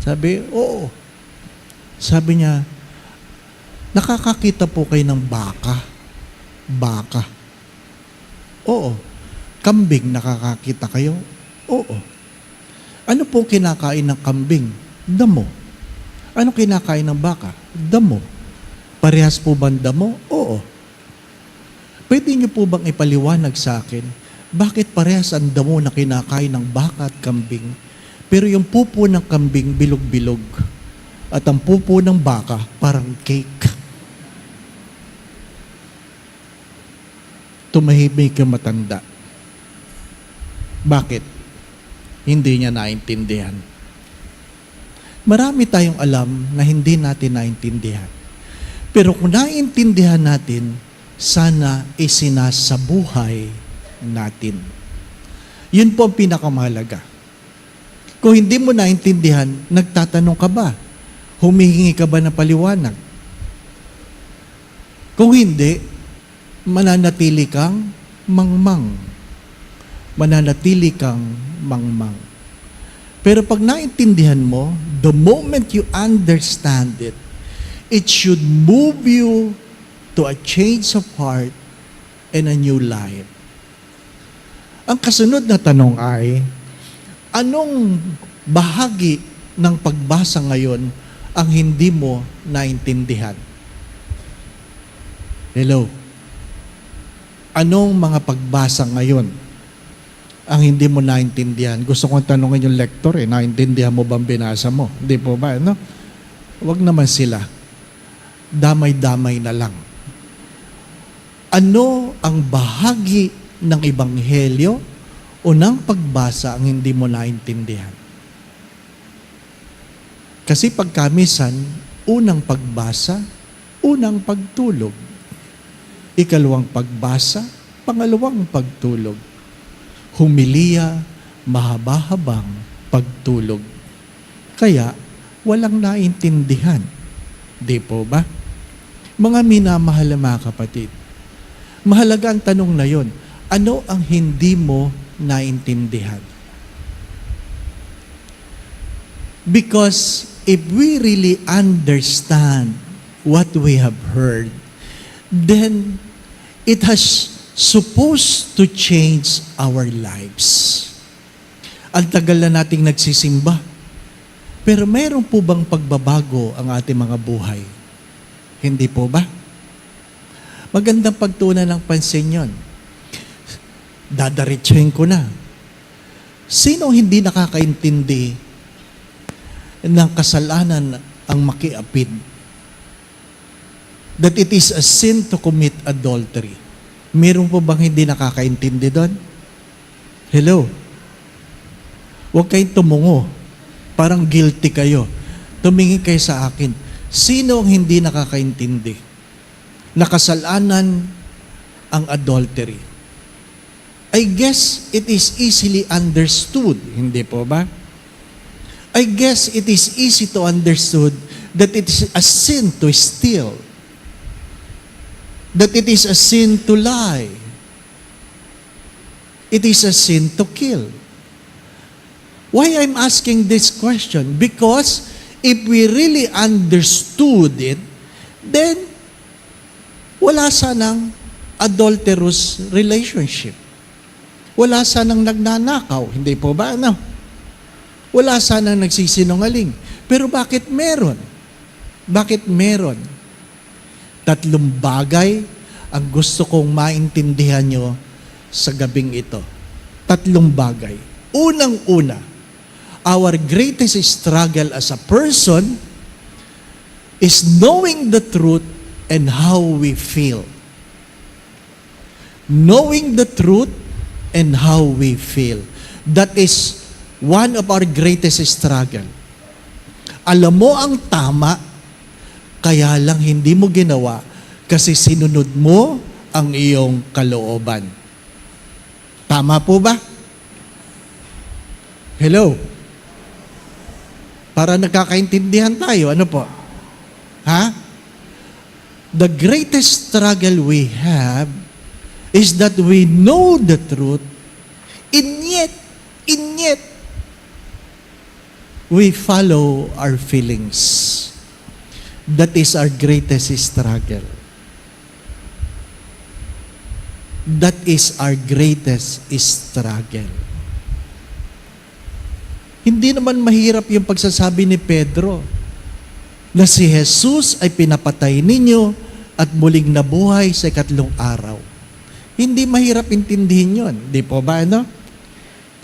Sabi, "Oo." Sabi niya, nakakakita po kayo ng baka. Baka. Oo. Kambing, nakakakita kayo? Oo. Ano po kinakain ng kambing? Damo. Ano kinakain ng baka? Damo. Parehas po ba ang damo? Oo. Pwede niyo po bang ipaliwanag sa akin, bakit parehas ang damo na kinakain ng baka at kambing, pero yung pupo ng kambing bilog-bilog, at ang pupo ng baka parang cake? Tumahimik yung matanda. Bakit? Hindi niya naintindihan. Marami tayong alam na hindi natin naintindihan. Pero kung naintindihan natin, sana isinasabuhay natin. Yun po ang pinakamahalaga. Kung hindi mo naintindihan, nagtatanong ka ba? Humihingi ka ba ng paliwanag? Kung hindi, mananatili kang mangmang. Mananatili kang mangmang. Pero pag naintindihan mo, the moment you understand it, it should move you to a change of heart and a new life. Ang kasunod na tanong ay, anong bahagi ng pagbasa ngayon ang hindi mo naintindihan? Hello? Anong mga pagbasa ngayon ang hindi mo naintindihan? Gusto kong tanongin yung lector, naintindihan mo bang binasa mo? Hindi po ba? No? Huwag naman sila. Damay-damay na lang. Ano ang bahagi ng Ebanghelyo o ng pagbasa ang hindi mo naintindihan? Kasi pagkamisan, unang pagbasa, unang pagtulog. Ikalawang pagbasa, pangalawang pagtulog. Humiliya, mahaba-habang pagtulog. Kaya, walang naintindihan. Di po ba? Mga minamahal na mga kapatid, mahalaga ang tanong na yon, ano ang hindi mo naintindihan? Because if we really understand what we have heard, then it has supposed to change our lives. Ang tagal na nating nagsisimba, pero mayroon po bang pagbabago ang ating mga buhay? Hindi po ba? Magandang pagtuunan ng pansin yon. Dadaritsuhin ko na. Sino hindi nakakaintindi ng kasalanan ang makiapid? That it is a sin to commit adultery. Meron po bang hindi nakakaintindi doon? Hello? Huwag kayong tumungo. Parang guilty kayo. Tumingin kayo sa akin. Sino ang hindi nakakaintindi? Nakasalanan ang adultery. I guess it is easily understood. Hindi po ba? I guess it is easy to understood that it is a sin to steal. That it is a sin to lie. It is a sin to kill. Why I'm asking this question? Because if we really understood it, then wala sanang adulterous relationship. Wala sanang nagnanakaw. Hindi po ba? No. Wala sanang nagsisinungaling. Pero bakit meron? Bakit meron? Tatlong bagay ang gusto kong maintindihan nyo sa gabing ito. Tatlong bagay. Unang-una, our greatest struggle as a person is knowing the truth and how we feel. Knowing the truth and how we feel. That is one of our greatest struggle. Alam mo ang tama, kaya lang hindi mo ginawa kasi sinunod mo ang iyong kalooban. Tama po ba? Hello? Para nagkakaintindihan tayo, ano po? Ha? The greatest struggle we have is that we know the truth, and yet, we follow our feelings. That is our greatest struggle. That is our greatest struggle. Hindi naman mahirap yung pagsasabi ni Pedro na si Jesus ay pinapatay ninyo at muling nabuhay sa ikatlong araw. Hindi mahirap intindihin yun. Di po ba, ano?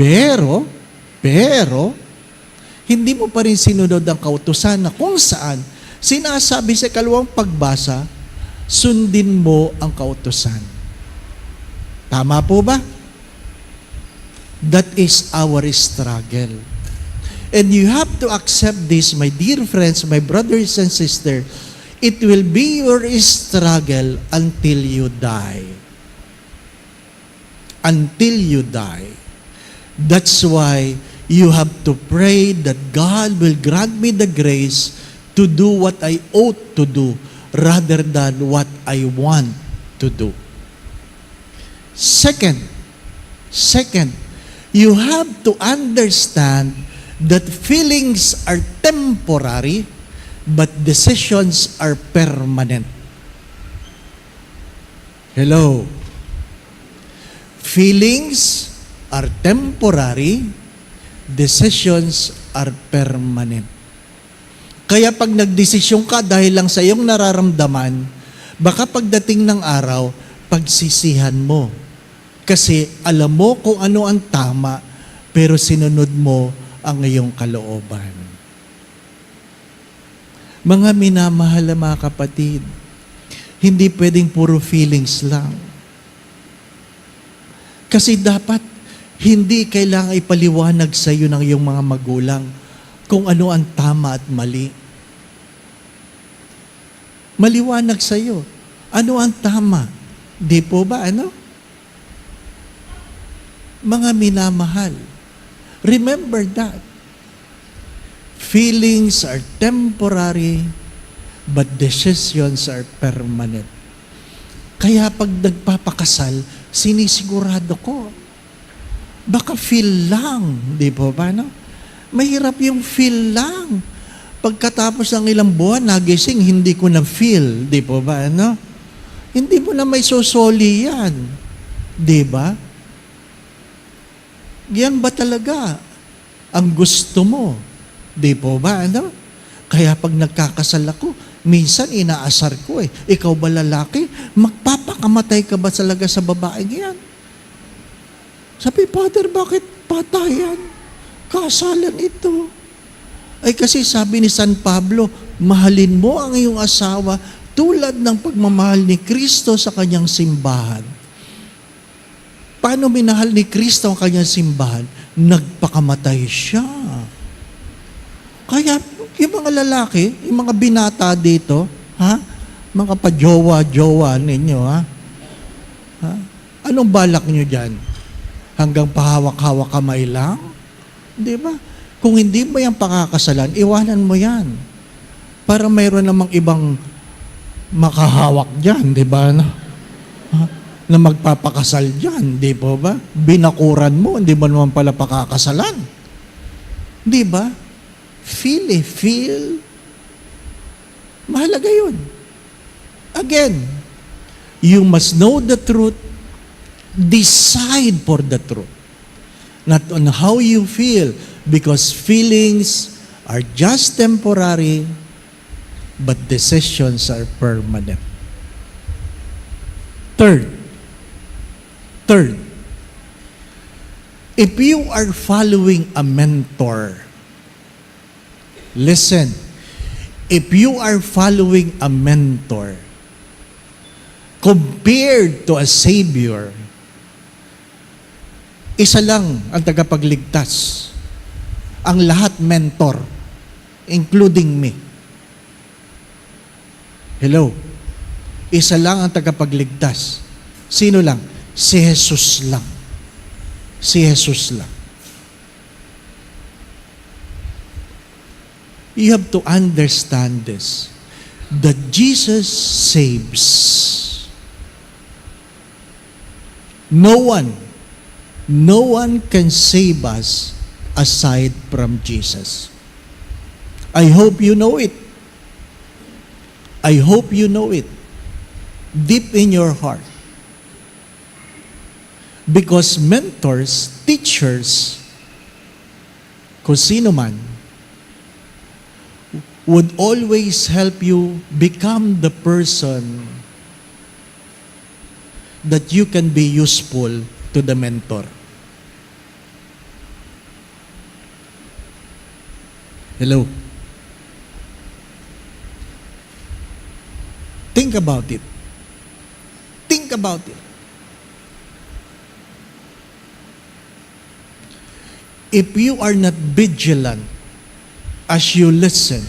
Pero, hindi mo pa rin sinunod ang kautusan na kung saan sinasabi sa ikalawang pagbasa, sundin mo ang kautusan. Tama po ba? That is our struggle. And you have to accept this, my dear friends, my brothers and sisters. It will be your struggle until you die. Until you die. That's why you have to pray that God will grant me the grace to do what I ought to do rather than what I want to do. Second, you have to understand that feelings are temporary, but decisions are permanent. Hello? Feelings are temporary, decisions are permanent. Kaya pag nagdesisyon ka dahil lang sa iyong nararamdaman, baka pagdating ng araw, pagsisihan mo. Kasi alam mo kung ano ang tama, pero sinunod mo ang iyong kalooban. Mga minamahal na mga kapatid, hindi pwedeng puro feelings lang. Kasi dapat hindi kailangan ipaliwanag sa iyo ng iyong mga magulang kung ano ang tama at mali. Maliwanag sa iyo, ano ang tama? Di po ba, ano? Mga minamahal, remember that. Feelings are temporary, but decisions are permanent. Kaya pag nagpapakasal, sinisigurado ko, baka feel lang, di po ba, no? Mahirap yung feel lang. Pagkatapos ng ilang buwan, nagising, hindi ko na feel, di po ba, no? Hindi mo na may susoli yan. Di ba? Yan ba talaga ang gusto mo? Di po ba, ano? Kaya pag nagkakasal ako, minsan inaasar ko ikaw ba lalaki? Magpapakamatay ka ba talaga sa babaeng yan? Sabi, Father, bakit patayan? Kasalan ito. Ay kasi sabi ni San Pablo, mahalin mo ang iyong asawa tulad ng pagmamahal ni Kristo sa kanyang simbahan. Paano minahal ni Kristo ang kanyang simbahan? Nagpakamatay siya. Kaya yung mga lalaki, yung mga binata dito, mga pajowa-jowa ninyo, anong balak nyo dyan? Hanggang pahawak-hawak kamay lang? Di ba? Kung hindi mo yan pakakasalan, iwanan mo yan. Para mayroon namang ibang makahawak dyan, di ba? Na magpapakasal dyan, di po ba? Binakuran mo, hindi mo naman pala pakakasalan. Di ba? Feel. Mahalaga yun. Again, you must know the truth, decide for the truth. Not on how you feel, because feelings are just temporary, but decisions are permanent. Third, if you are following a mentor, listen, if you are following a mentor compared to a Savior, isa lang ang tagapagligtas. Ang lahat mentor, including me. Hello? Isa lang ang tagapagligtas. Sino lang? Si Jesus lang. Si Jesus lang. You have to understand this. That Jesus saves. No one can save us aside from Jesus. I hope you know it. I hope you know it deep in your heart. Because mentors, teachers, kung sino man, would always help you become the person that you can be useful to the mentor. Hello? Think about it. Think about it. If you are not vigilant as you listen,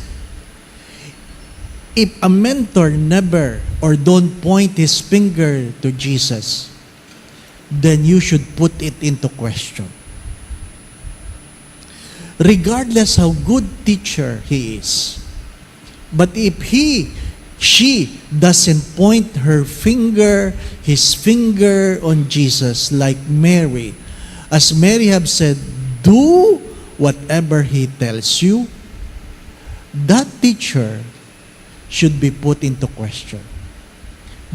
if a mentor never or don't point his finger to Jesus, then you should put it into question. Regardless how good teacher he is, but if she doesn't point his finger on Jesus like Mary, as Mary have said, do whatever he tells you, that teacher should be put into question.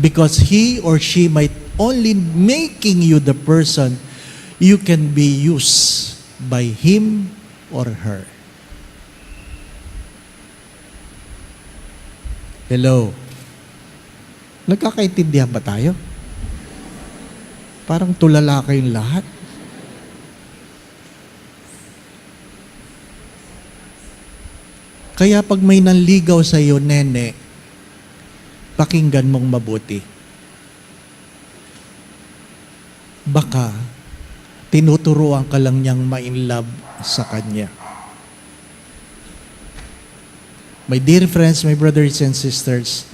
Because he or she might only making you the person you can be used by him or her. Hello? Nagkakaintindihan ba tayo? Parang tulala kayong lahat. Kaya pag may nanligaw sa iyo, nene, pakinggan mong mabuti. Baka tinuturuan ka lang niyang ma-inlove sa kanya. My dear friends, my brothers and sisters,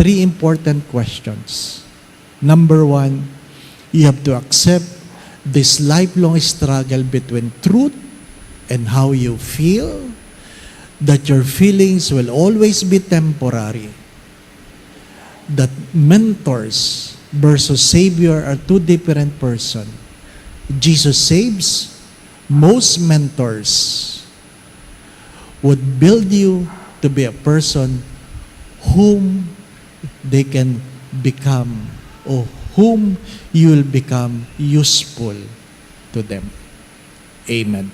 3 important questions. Number 1, you have to accept this lifelong struggle between truth and how you feel, that your feelings will always be temporary, that mentors versus Savior are 2 different persons. Jesus saves, most mentors would build you to be a person whom they can become or whom you will become useful to them. Amen.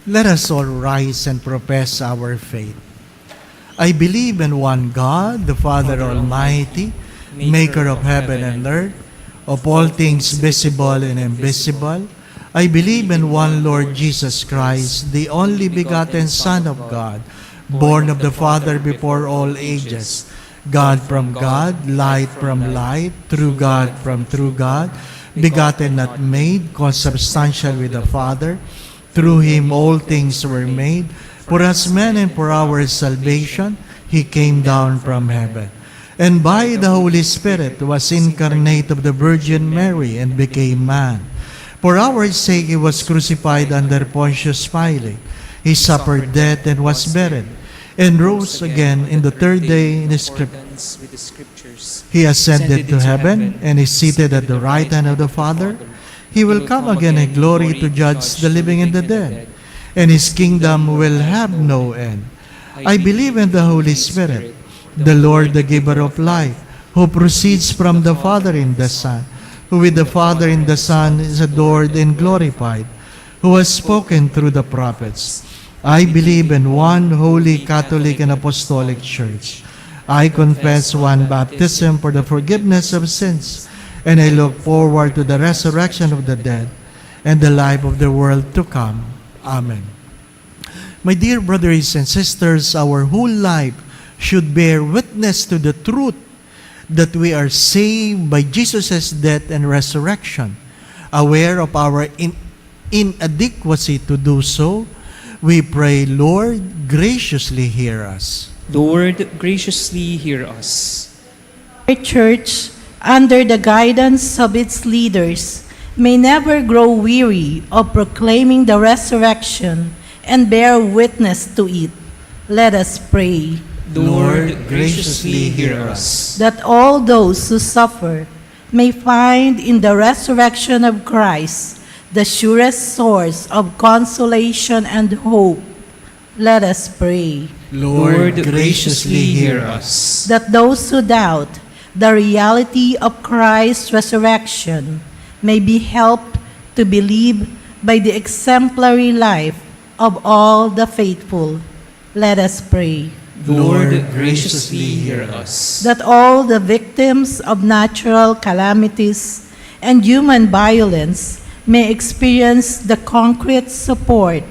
Let us all rise and profess our faith. I believe in one God, the Father Almighty, maker of heaven and earth, of all things visible and invisible. I believe in one Lord Jesus Christ, the only begotten Son of God, born of the Father before all ages, God from God, light from light, true God from true God, begotten not made, consubstantial with the Father. Through him all things were made. For us men and for our salvation, he came down from heaven. And by the Holy Spirit was incarnate of the Virgin Mary and became man. For our sake he was crucified under Pontius Pilate. He suffered death and was buried, and rose again in the 3rd day in the Scriptures. He ascended to heaven and is seated at the right hand of the Father. He will come again in glory to judge the living and the dead, and his kingdom will have no end. I believe in the Holy Spirit, the Lord, the giver of life, who proceeds from the Father and the Son, who with the Father and the Son is adored and glorified, who has spoken through the prophets. I believe in one holy Catholic and Apostolic Church. I confess one baptism for the forgiveness of sins, and I look forward to the resurrection of the dead and the life of the world to come. Amen. My dear brothers and sisters, our whole life should bear witness to the truth that we are saved by Jesus' death and resurrection. Aware of our inadequacy to do so, we pray, Lord, graciously hear us. Lord, graciously hear us. Our church, under the guidance of its leaders, may never grow weary of proclaiming the resurrection and bear witness to it. Let us pray. Lord, graciously hear us. That all those who suffer may find in the resurrection of Christ the surest source of consolation and hope. Let us pray Lord, graciously hear us. that those who doubt the reality of Christ's resurrection may be helped to believe by the exemplary life of all the faithful. Let us pray Lord, graciously hear us. that all the victims of natural calamities and human violence may experience the concrete support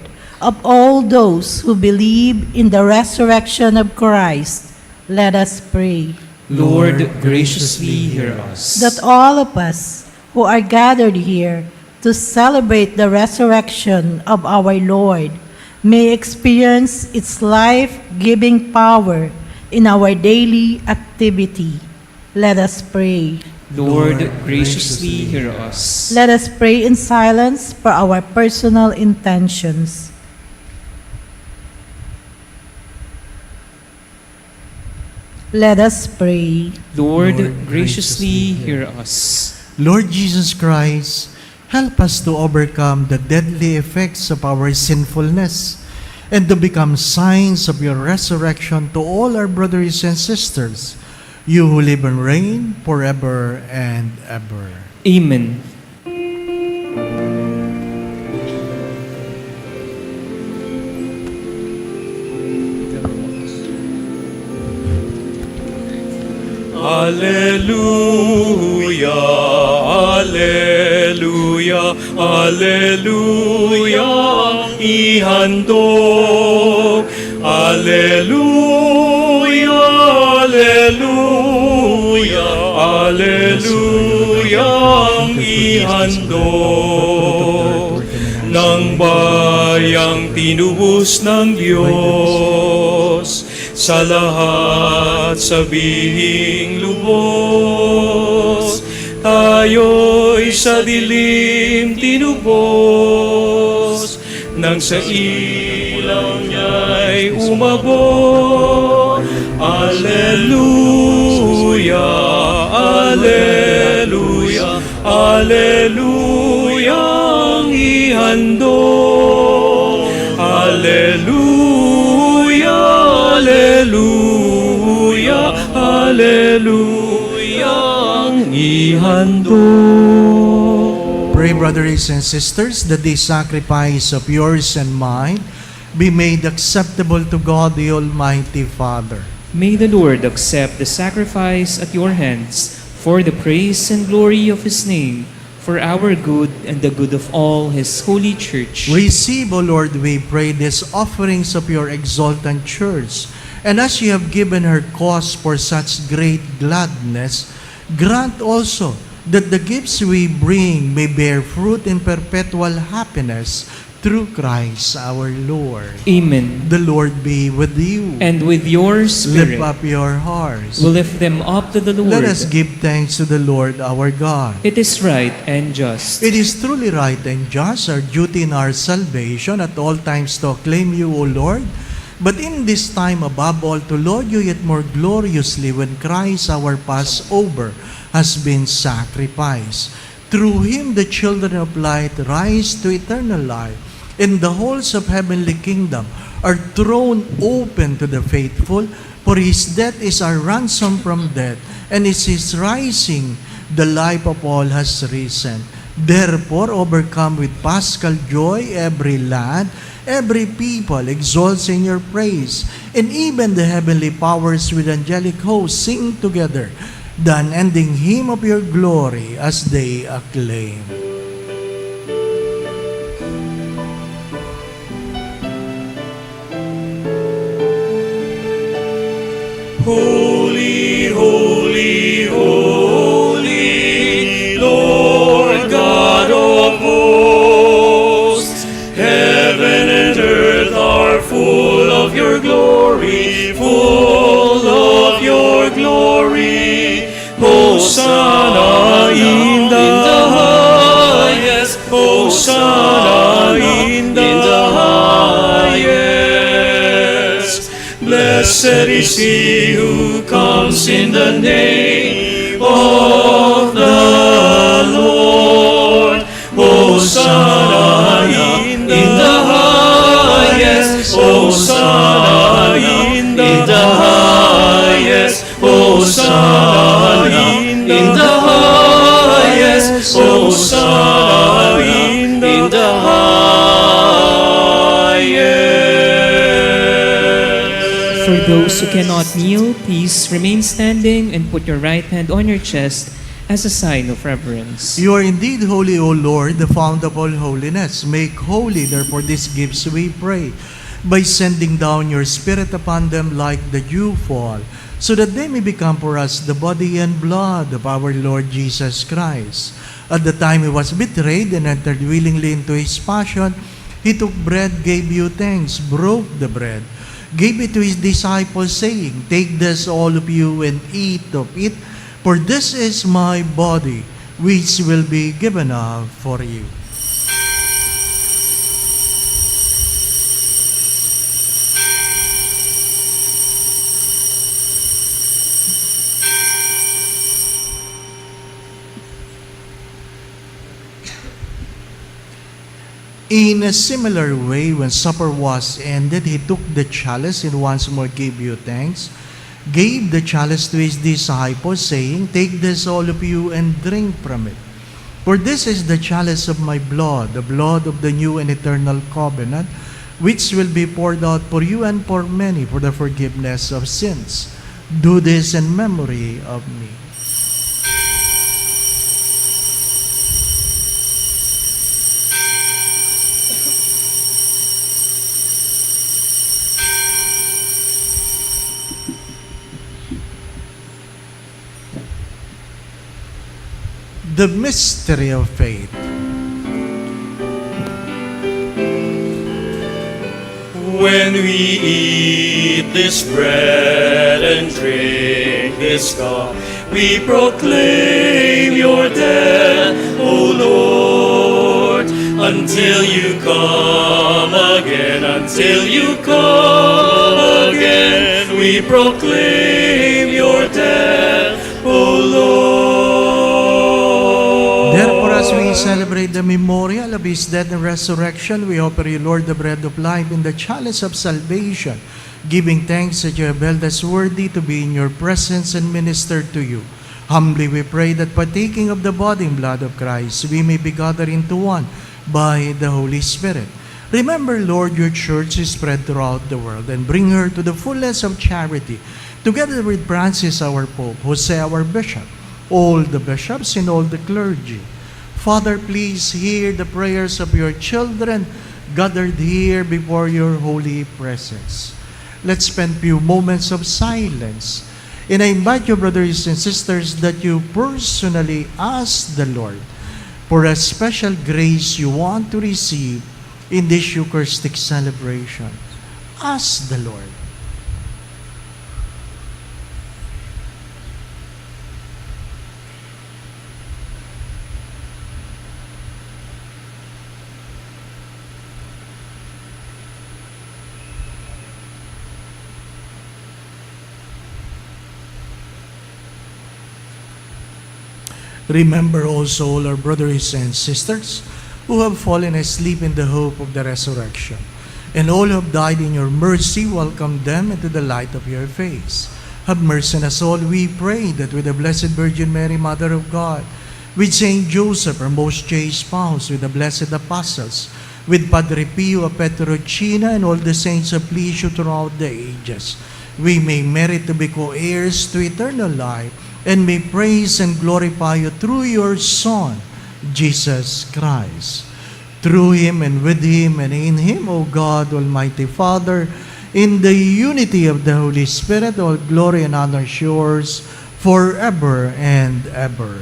of all those who believe in the resurrection of Christ. Let us pray Lord, graciously hear us. that all of us who are gathered here to celebrate the resurrection of our Lord may experience its life-giving power in our daily activity. Let us pray. Lord, graciously hear us. Let us pray in silence for our personal intentions. Let us pray. Lord, graciously hear us. Lord Jesus Christ, help us to overcome the deadly effects of our sinfulness and to become signs of your resurrection to all our brothers and sisters, you who live and reign forever and ever. Amen. Alleluia, Alleluia, Alleluia, ihandog. Alleluia, Alleluia, Alleluia, ihandog. Ng bayang tinubos ng Diyos, sa lahat sabihing lubos, tayo'y sa dilim tinubos, nang sa ilaw niya'y umabot. Alleluia, Alleluia, Alleluia, ang ihandog. Alleluia, Alleluia, Alleluia, ang ihandog. Pray, brothers and sisters, that this sacrifice of yours and mine be made acceptable to God the Almighty Father. May the Lord accept the sacrifice at your hands for the praise and glory of His name, for our good and the good of all His holy church. Receive, O Lord, we pray, these offerings of your exultant church, and as you have given her cause for such great gladness, grant also that the gifts we bring may bear fruit in perpetual happiness through Christ our Lord. Amen. The Lord be with you. And with your spirit, Lift up your hearts. we lift them up to the Lord. Let us give thanks to the Lord our God. It is right and just. It is truly right and just, our duty in our salvation at all times to acclaim you, O Lord, but in this time above all to laud you yet more gloriously when Christ our Passover has been sacrificed. Through him the children of light rise to eternal life, and the halls of heavenly kingdom are thrown open to the faithful, for his death is our ransom from death, and is his rising the life of all has risen. Therefore, overcome with paschal joy, every land, every people exalts in your praise, and even the heavenly powers with angelic hosts sing together the unending hymn of your glory as they acclaim. Holy, holy, holy, Lord God of hosts, heaven and earth are full of your glory, full of your glory. Hosanna in the highest, Hosanna in the highest. Blessed is he who comes in the name of the Lord. Hosanna For those who cannot kneel, please remain standing and put your right hand on your chest as a sign of reverence. You are indeed holy, O Lord, the fount of all holiness. Make holy, therefore, these gifts, we pray, by sending down your Spirit upon them like the dew fall, so that they may become for us the body and blood of our Lord Jesus Christ. At the time he was betrayed and entered willingly into his passion, he took bread, gave you thanks, broke the bread, gave it to his disciples, saying, Take this, all of you, and eat of it, for this is my body, which will be given up for you. In a similar way, when supper was ended, he took the chalice and once more gave you thanks, gave the chalice to his disciples, saying, Take this, all of you, and drink from it. For this is the chalice of my blood, the blood of the new and eternal covenant, which will be poured out for you and for many for the forgiveness of sins. Do this in memory of me. The mystery of faith. When we eat this bread and drink this cup, we proclaim your death, O Lord, until you come again, until you come again. We proclaim your death, O Lord. Therefore, as we celebrate the memorial of his death and resurrection, we offer you, Lord, the bread of life and the chalice of salvation, giving thanks that you have held us worthy to be in your presence and minister to you. Humbly we pray that partaking of the body and blood of Christ, we may be gathered into one by the Holy Spirit. Remember, Lord, your church is spread throughout the world, and bring her to the fullness of charity, together with Francis, our Pope, Jose, our Bishop, all the bishops and all the clergy. Father, please hear the prayers of your children gathered here before your holy presence. Let's spend few moments of silence. And I invite you, brothers and sisters, that you personally ask the Lord for a special grace you want to receive in this Eucharistic celebration. Ask the Lord. Remember also all our brothers and sisters who have fallen asleep in the hope of the resurrection, and all who have died in your mercy, welcome them into the light of your face. Have mercy on us all, we pray, that with the Blessed Virgin Mary, Mother of God, with Saint Joseph, our most chaste spouse, with the blessed apostles, with Padre Pio of Petrocina, and all the saints of Licio throughout the ages, we may merit to be co-heirs to eternal life, and may praise and glorify you through your Son, Jesus Christ. Through him and with him and in him, O God, Almighty Father, in the unity of the Holy Spirit, all glory and honor is yours forever and ever.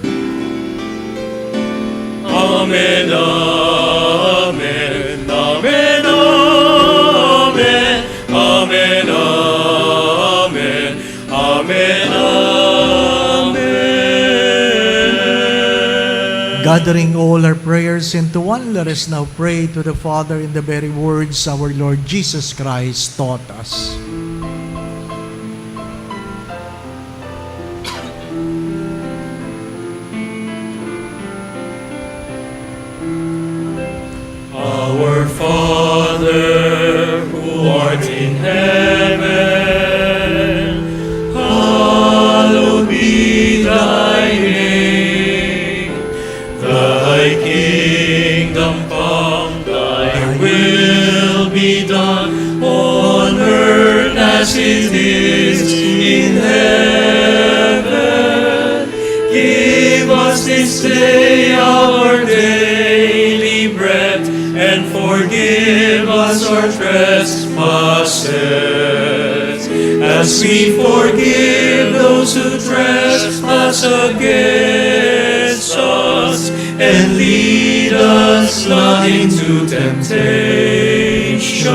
Amen, amen, amen, amen, amen, amen, amen, amen. Gathering all our prayers into one, let us now pray to the Father in the very words our Lord Jesus Christ taught us. Our Father, who art in heaven, hallowed be thy name. Thy kingdom come, thy will be done on earth as as it is in heaven. Give us this day our daily bread, and forgive us our trespasses, as we forgive those who trespass against us. And lead us not into temptation,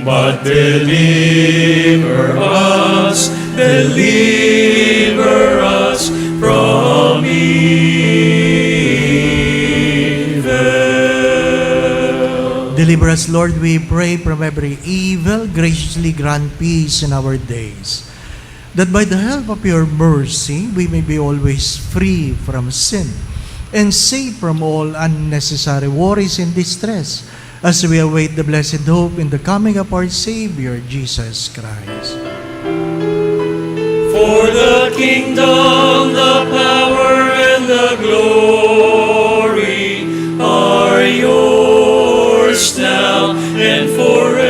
but deliver us from evil. Deliver us, Lord, we pray, from every evil. Graciously grant peace in our days, that by the help of your mercy we may be always free from sin and safe from all unnecessary worries and distress, as we await the blessed hope in the coming of our Savior, Jesus Christ. For the kingdom, the power, and the glory are yours now and forever.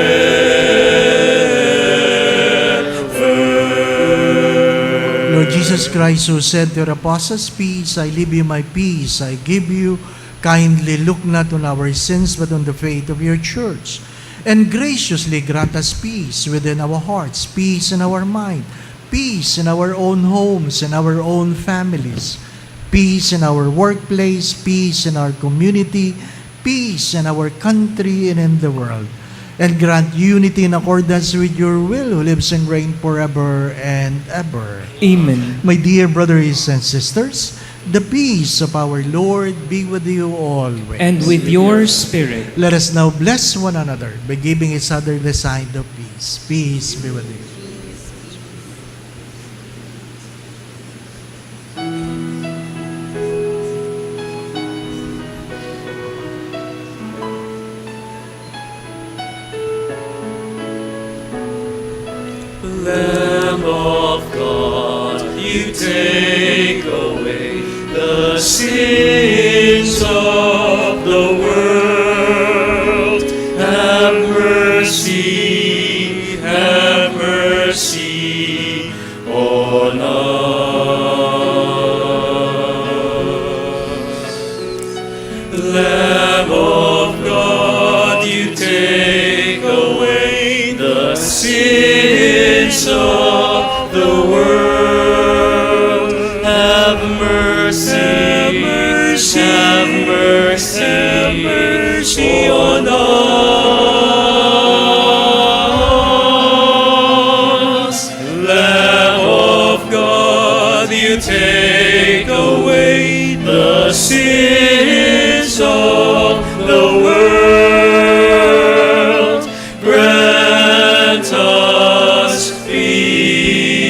Lord Jesus Christ, who said to your apostles, "Peace I leave you, my peace I give you," kindly look not on our sins, but on the faith of your church, and graciously grant us peace within our hearts, peace in our mind, peace in our own homes and our own families, peace in our workplace, peace in our community, peace in our country and in the world. And grant unity in accordance with your will, who lives and reigns forever and ever. Amen. My dear brothers and sisters, the peace of our Lord be with you always. And with your spirit. Let us now bless one another by giving each other the sign of peace. Peace be with you. Lamb of God, you take away the sins of the world. Have mercy on us. Lamb of God, you take away the sins of the world. Have mercy on us. Lamb of God, you take away the sins of the world. Grant us peace.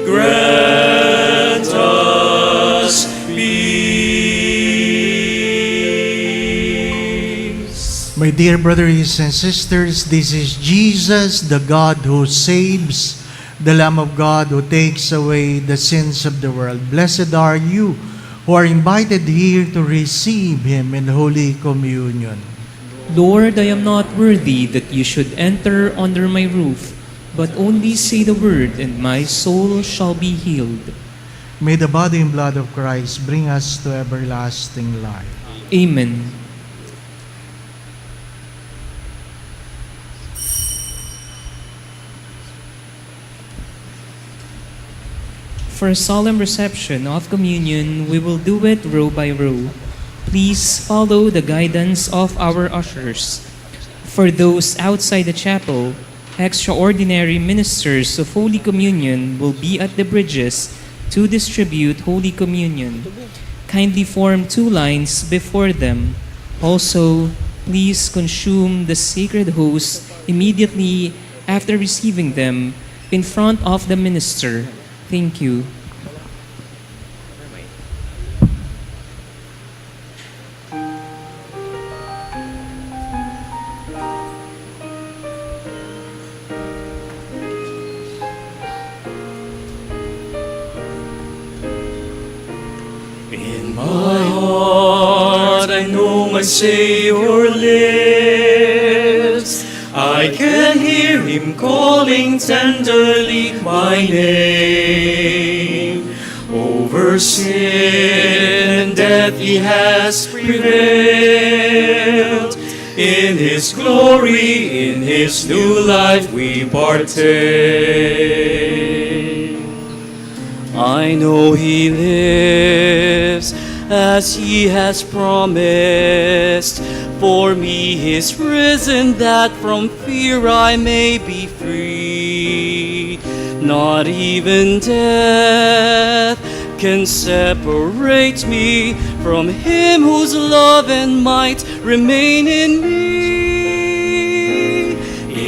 Grant us peace. My dear brothers and sisters, this is Jesus, the God who saves, the Lamb of God who takes away the sins of the world. Blessed are you who are invited here to receive Him in Holy Communion. Lord, I am not worthy that you should enter under my roof, but only say the word, and my soul shall be healed. May the body and blood of Christ bring us to everlasting life. Amen. For a solemn reception of communion, we will do it row by row. Please follow the guidance of our ushers. For those outside the chapel, extraordinary ministers of Holy Communion will be at the bridges to distribute Holy Communion. Kindly form 2 lines before them. Also, please consume the sacred host immediately after receiving them in front of the minister. Thank you. In my heart I know my Savior lives. I I can hear him calling tenderly my name. Over sin and death he has prevailed. In his glory, in his new life we partake. I know he lives as he has promised. For me he is risen, that from fear I may be free. Not even death can separate me from him whose love and might remain in me.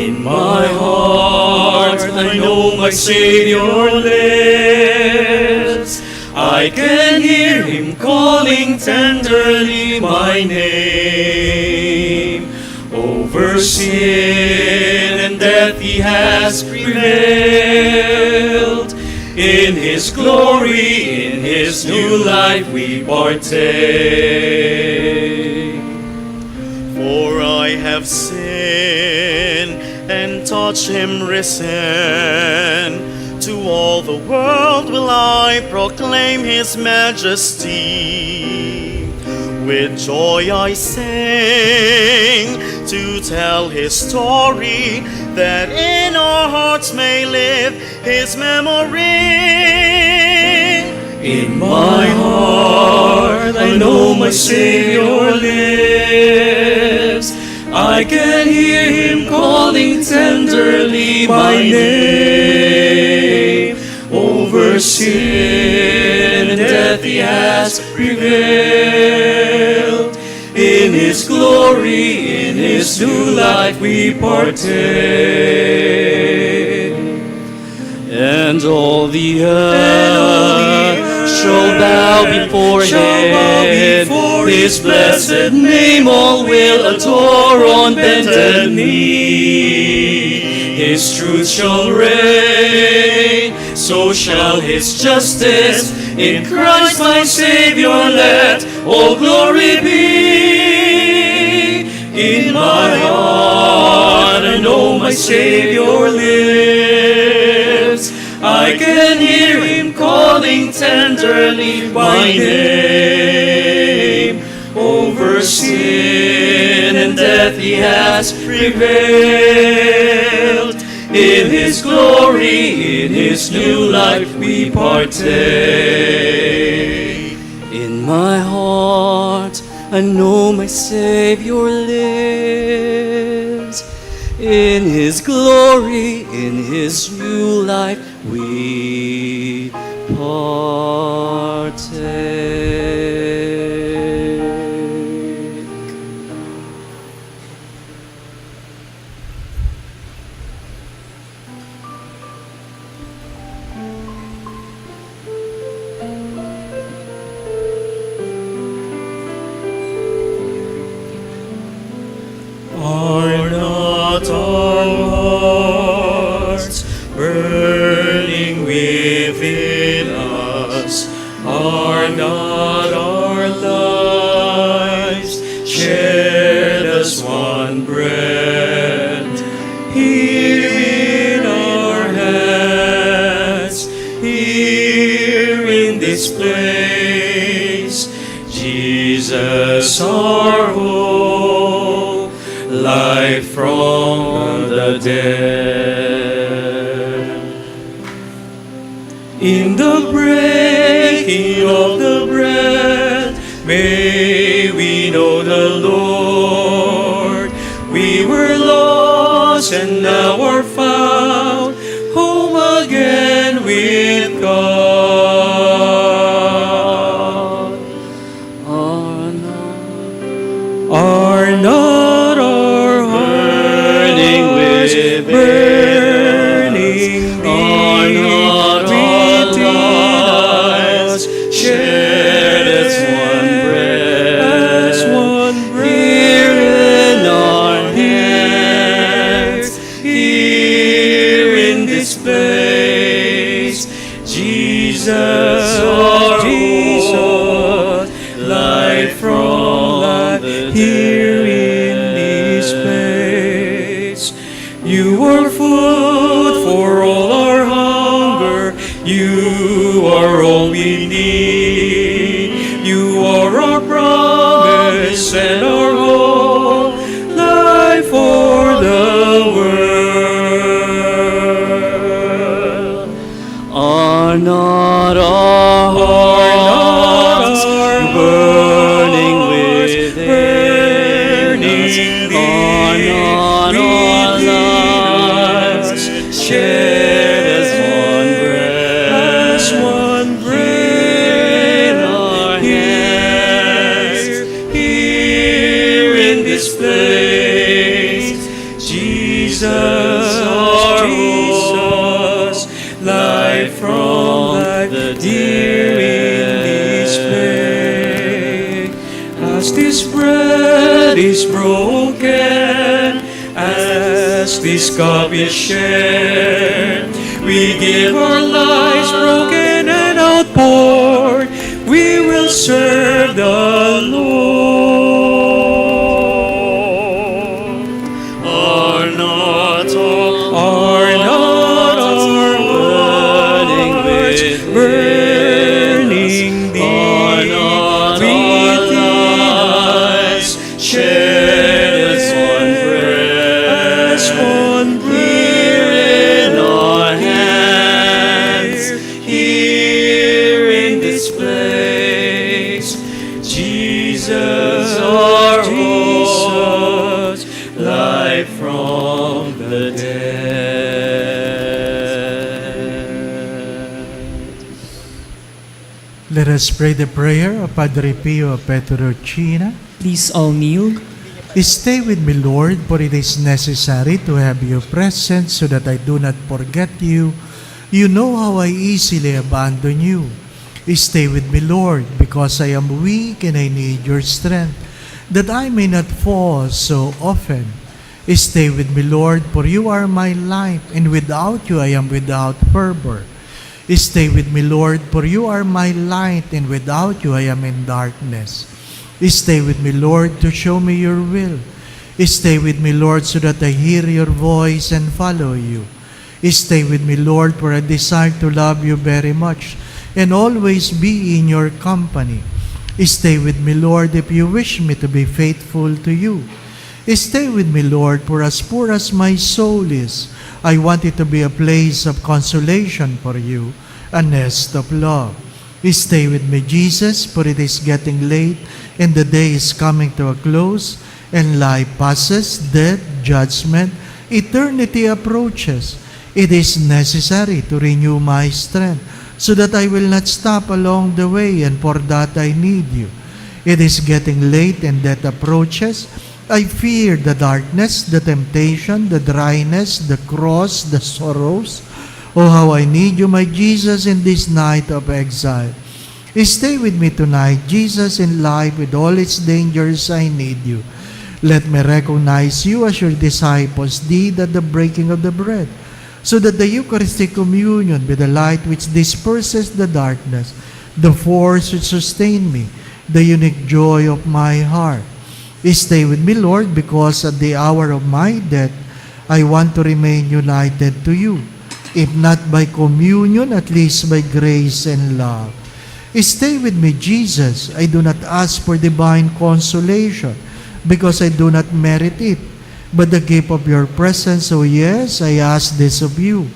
In my heart I know my Savior lives. I can hear him calling tenderly my name. Over sin and death he has prevailed. In his glory, in his new life we partake. For I have sinned and touched him risen. To all the world will I proclaim his majesty. With joy I sing to tell his story, that in our hearts may live his memory. In my heart I know my Savior lives. I can hear him calling tenderly my name. Over sin and death he has prevailed. In his glory, in his new life we partake. And all the earth shall bow before him. His blessed name all will adore on bended knee. His truth shall reign, so shall his justice. In Christ my Savior let all glory be. In my heart I know my Savior lives. I can hear him calling tenderly my name. Over sin and death he has prevailed. In his glory, in his new life we partake. In my heart I know my Savior lives. In his glory, in his new life we partake. Are not our hearts burning within us? Are not our lives shared as one bread? Here in our hands, here in this place, Jesus our hope, life from the dead. In the breaking of the bread, may we know the Lord. We were lost and now are found, home again with God. Are not our burning with burning within us, shared as one bread, here in our hands, here in this place, Jesus our hope, life from the here in this place. You are food for all our hunger. You are all we need. You are our promise and our hope, life for the world. Are not our hearts burning within us? Are not our lives shared as one breath in our hands? Here in this place, Jesus, our Jesus, life from the dear in this place. As this bread is broken, as this cup is shared, we give our lives broken and outpoured. We will serve the Lord. Are not our burning deep, within us, shared as one breath in our hands. Here in this place, Jesus, our Jesus, life from the dead. Let us pray the prayer of Padre Pio Petrocina. Please all kneel. Stay with me, Lord, for it is necessary to have you present so that I do not forget you. You know how I easily abandon you. Stay with me, Lord, because I am weak and I need your strength, that I may not fall so often. Stay with me, Lord, for you are my life, and without you I am without fervor. Stay with me, Lord, for you are my light, and without you I am in darkness. Stay with me, Lord, to show me your will. Stay with me, Lord, so that I hear your voice and follow you. Stay with me, Lord, for I desire to love you very much and always be in your company. Stay with me, Lord, if you wish me to be faithful to you. Stay with me, Lord, for as poor as my soul is, I want it to be a place of consolation for you, a nest of love. Stay with me, Jesus, for it is getting late and the day is coming to a close, and life passes, death, judgment, eternity approaches. It is necessary to renew my strength so that I will not stop along the way, and for that I need you. It is getting late and death approaches. I fear the darkness, the temptation, the dryness, the cross, the sorrows. Oh, how I need you, my Jesus, in this night of exile. Stay with me tonight, Jesus, in life with all its dangers. I need you. Let me recognize you as your disciples did at the breaking of the bread, so that the Eucharistic communion be the light which disperses the darkness, the force which sustains me, the unique joy of my heart. Stay with me, Lord, because at the hour of my death, I want to remain united to you. If not by communion, at least by grace and love. Stay with me, Jesus. I do not ask for divine consolation because I do not merit it, but the gift of your presence. Oh yes, I ask this of you.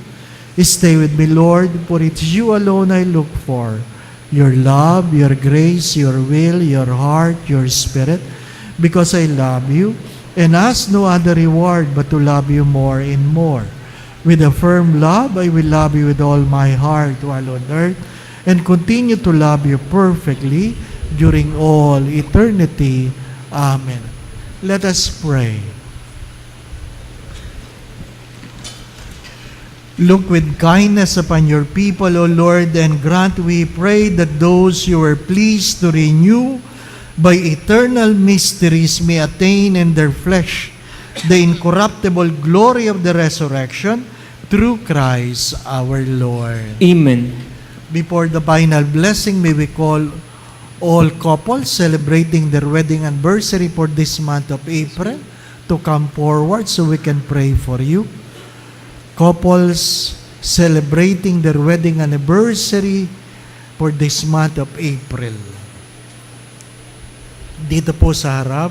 Stay with me, Lord, for it's you alone I look for. Your love, your grace, your will, your heart, your spirit, because I love you and ask no other reward but to love you more and more. With a firm love, I will love you with all my heart while on earth, and continue to love you perfectly during all eternity. Amen. Let us pray. Look with kindness upon your people, O Lord, and grant, we pray, that those you are pleased to renew by eternal mysteries may attain in their flesh the incorruptible glory of the resurrection through Christ our Lord. Amen. Before the final blessing, may we call all couples celebrating their wedding anniversary for this month of April to come forward so we can pray for you. Couples celebrating their wedding anniversary for this month of April. Dito po sa harap.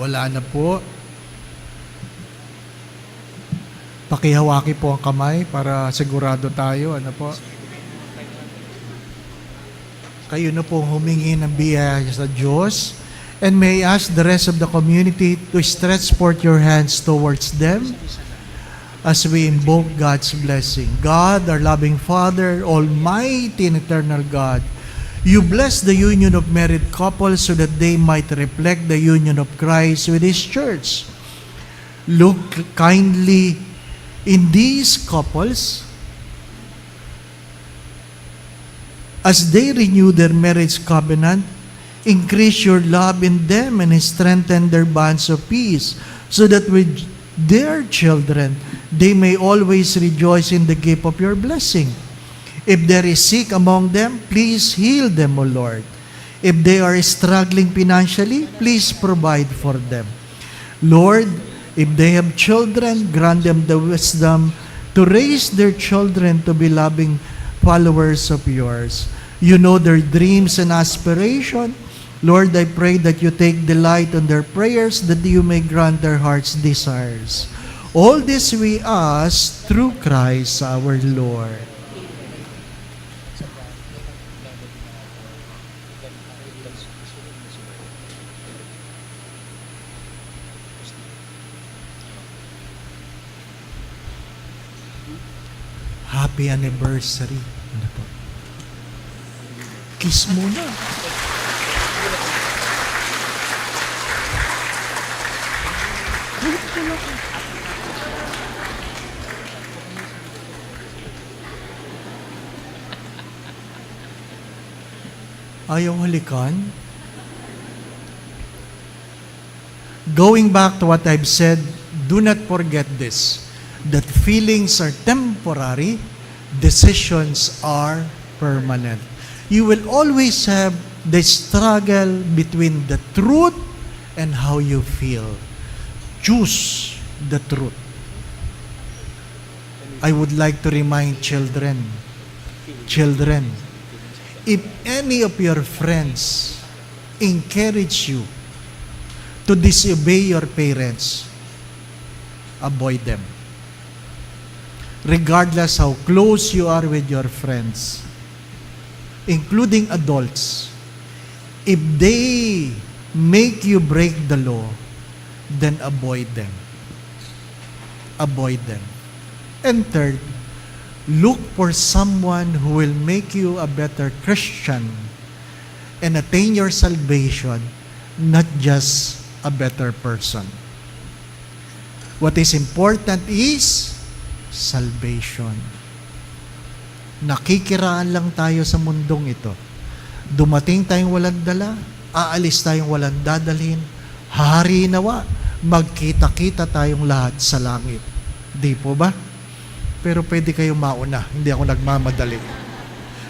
Wala na po. Pakihawaki po ang kamay para sigurado tayo. Ano po? Kayo na po humingi ng biyaya sa Diyos. And may I ask the rest of the community to stretch forth your hands towards them as we invoke God's blessing. God, our loving Father, Almighty and eternal God, you bless the union of married couples so that they might reflect the union of Christ with His church. Look kindly in these couples as they renew their marriage covenant. Increase your love in them and strengthen their bonds of peace so that with their children they may always rejoice in the gift of your blessing. If there is sick among them, please heal them, O Lord. If they are struggling financially, please provide for them. Lord, if they have children, grant them the wisdom to raise their children to be loving followers of yours. You know their dreams and aspirations. Lord, I pray that you take delight in their prayers, that you may grant their heart's desires. All this we ask through Christ our Lord. Happy anniversary. Ano po? Kiss muna. Ayaw halikan? Going back to what I've said, do not forget this, that feelings are temporary, decisions are permanent. You will always have the struggle between the truth and how you feel. Choose the truth. I would like to remind children, if any of your friends encourage you to disobey your parents, avoid them. Regardless how close you are with your friends, including adults, if they make you break the law, then avoid them. Avoid them. And third, look for someone who will make you a better Christian and attain your salvation, not just a better person. What is important is salvation. Nakikiraan lang tayo sa mundong ito. Dumating tayong walang dala, aalis tayong walang dadalhin, hari nawa, magkita-kita tayong lahat sa langit. Di po ba? Pero pwede kayong mauna, hindi ako nagmamadali.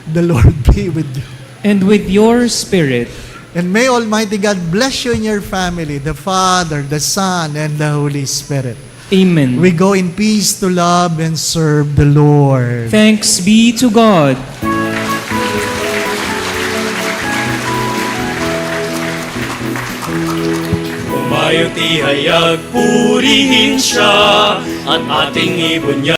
The Lord be with you. And with your spirit. And may Almighty God bless you and your family, the Father, the Son, and the Holy Spirit. Amen. We go in peace to love and serve the Lord. Thanks be to God. Humayo't ihayag, purihin siya, at ating ibon niya.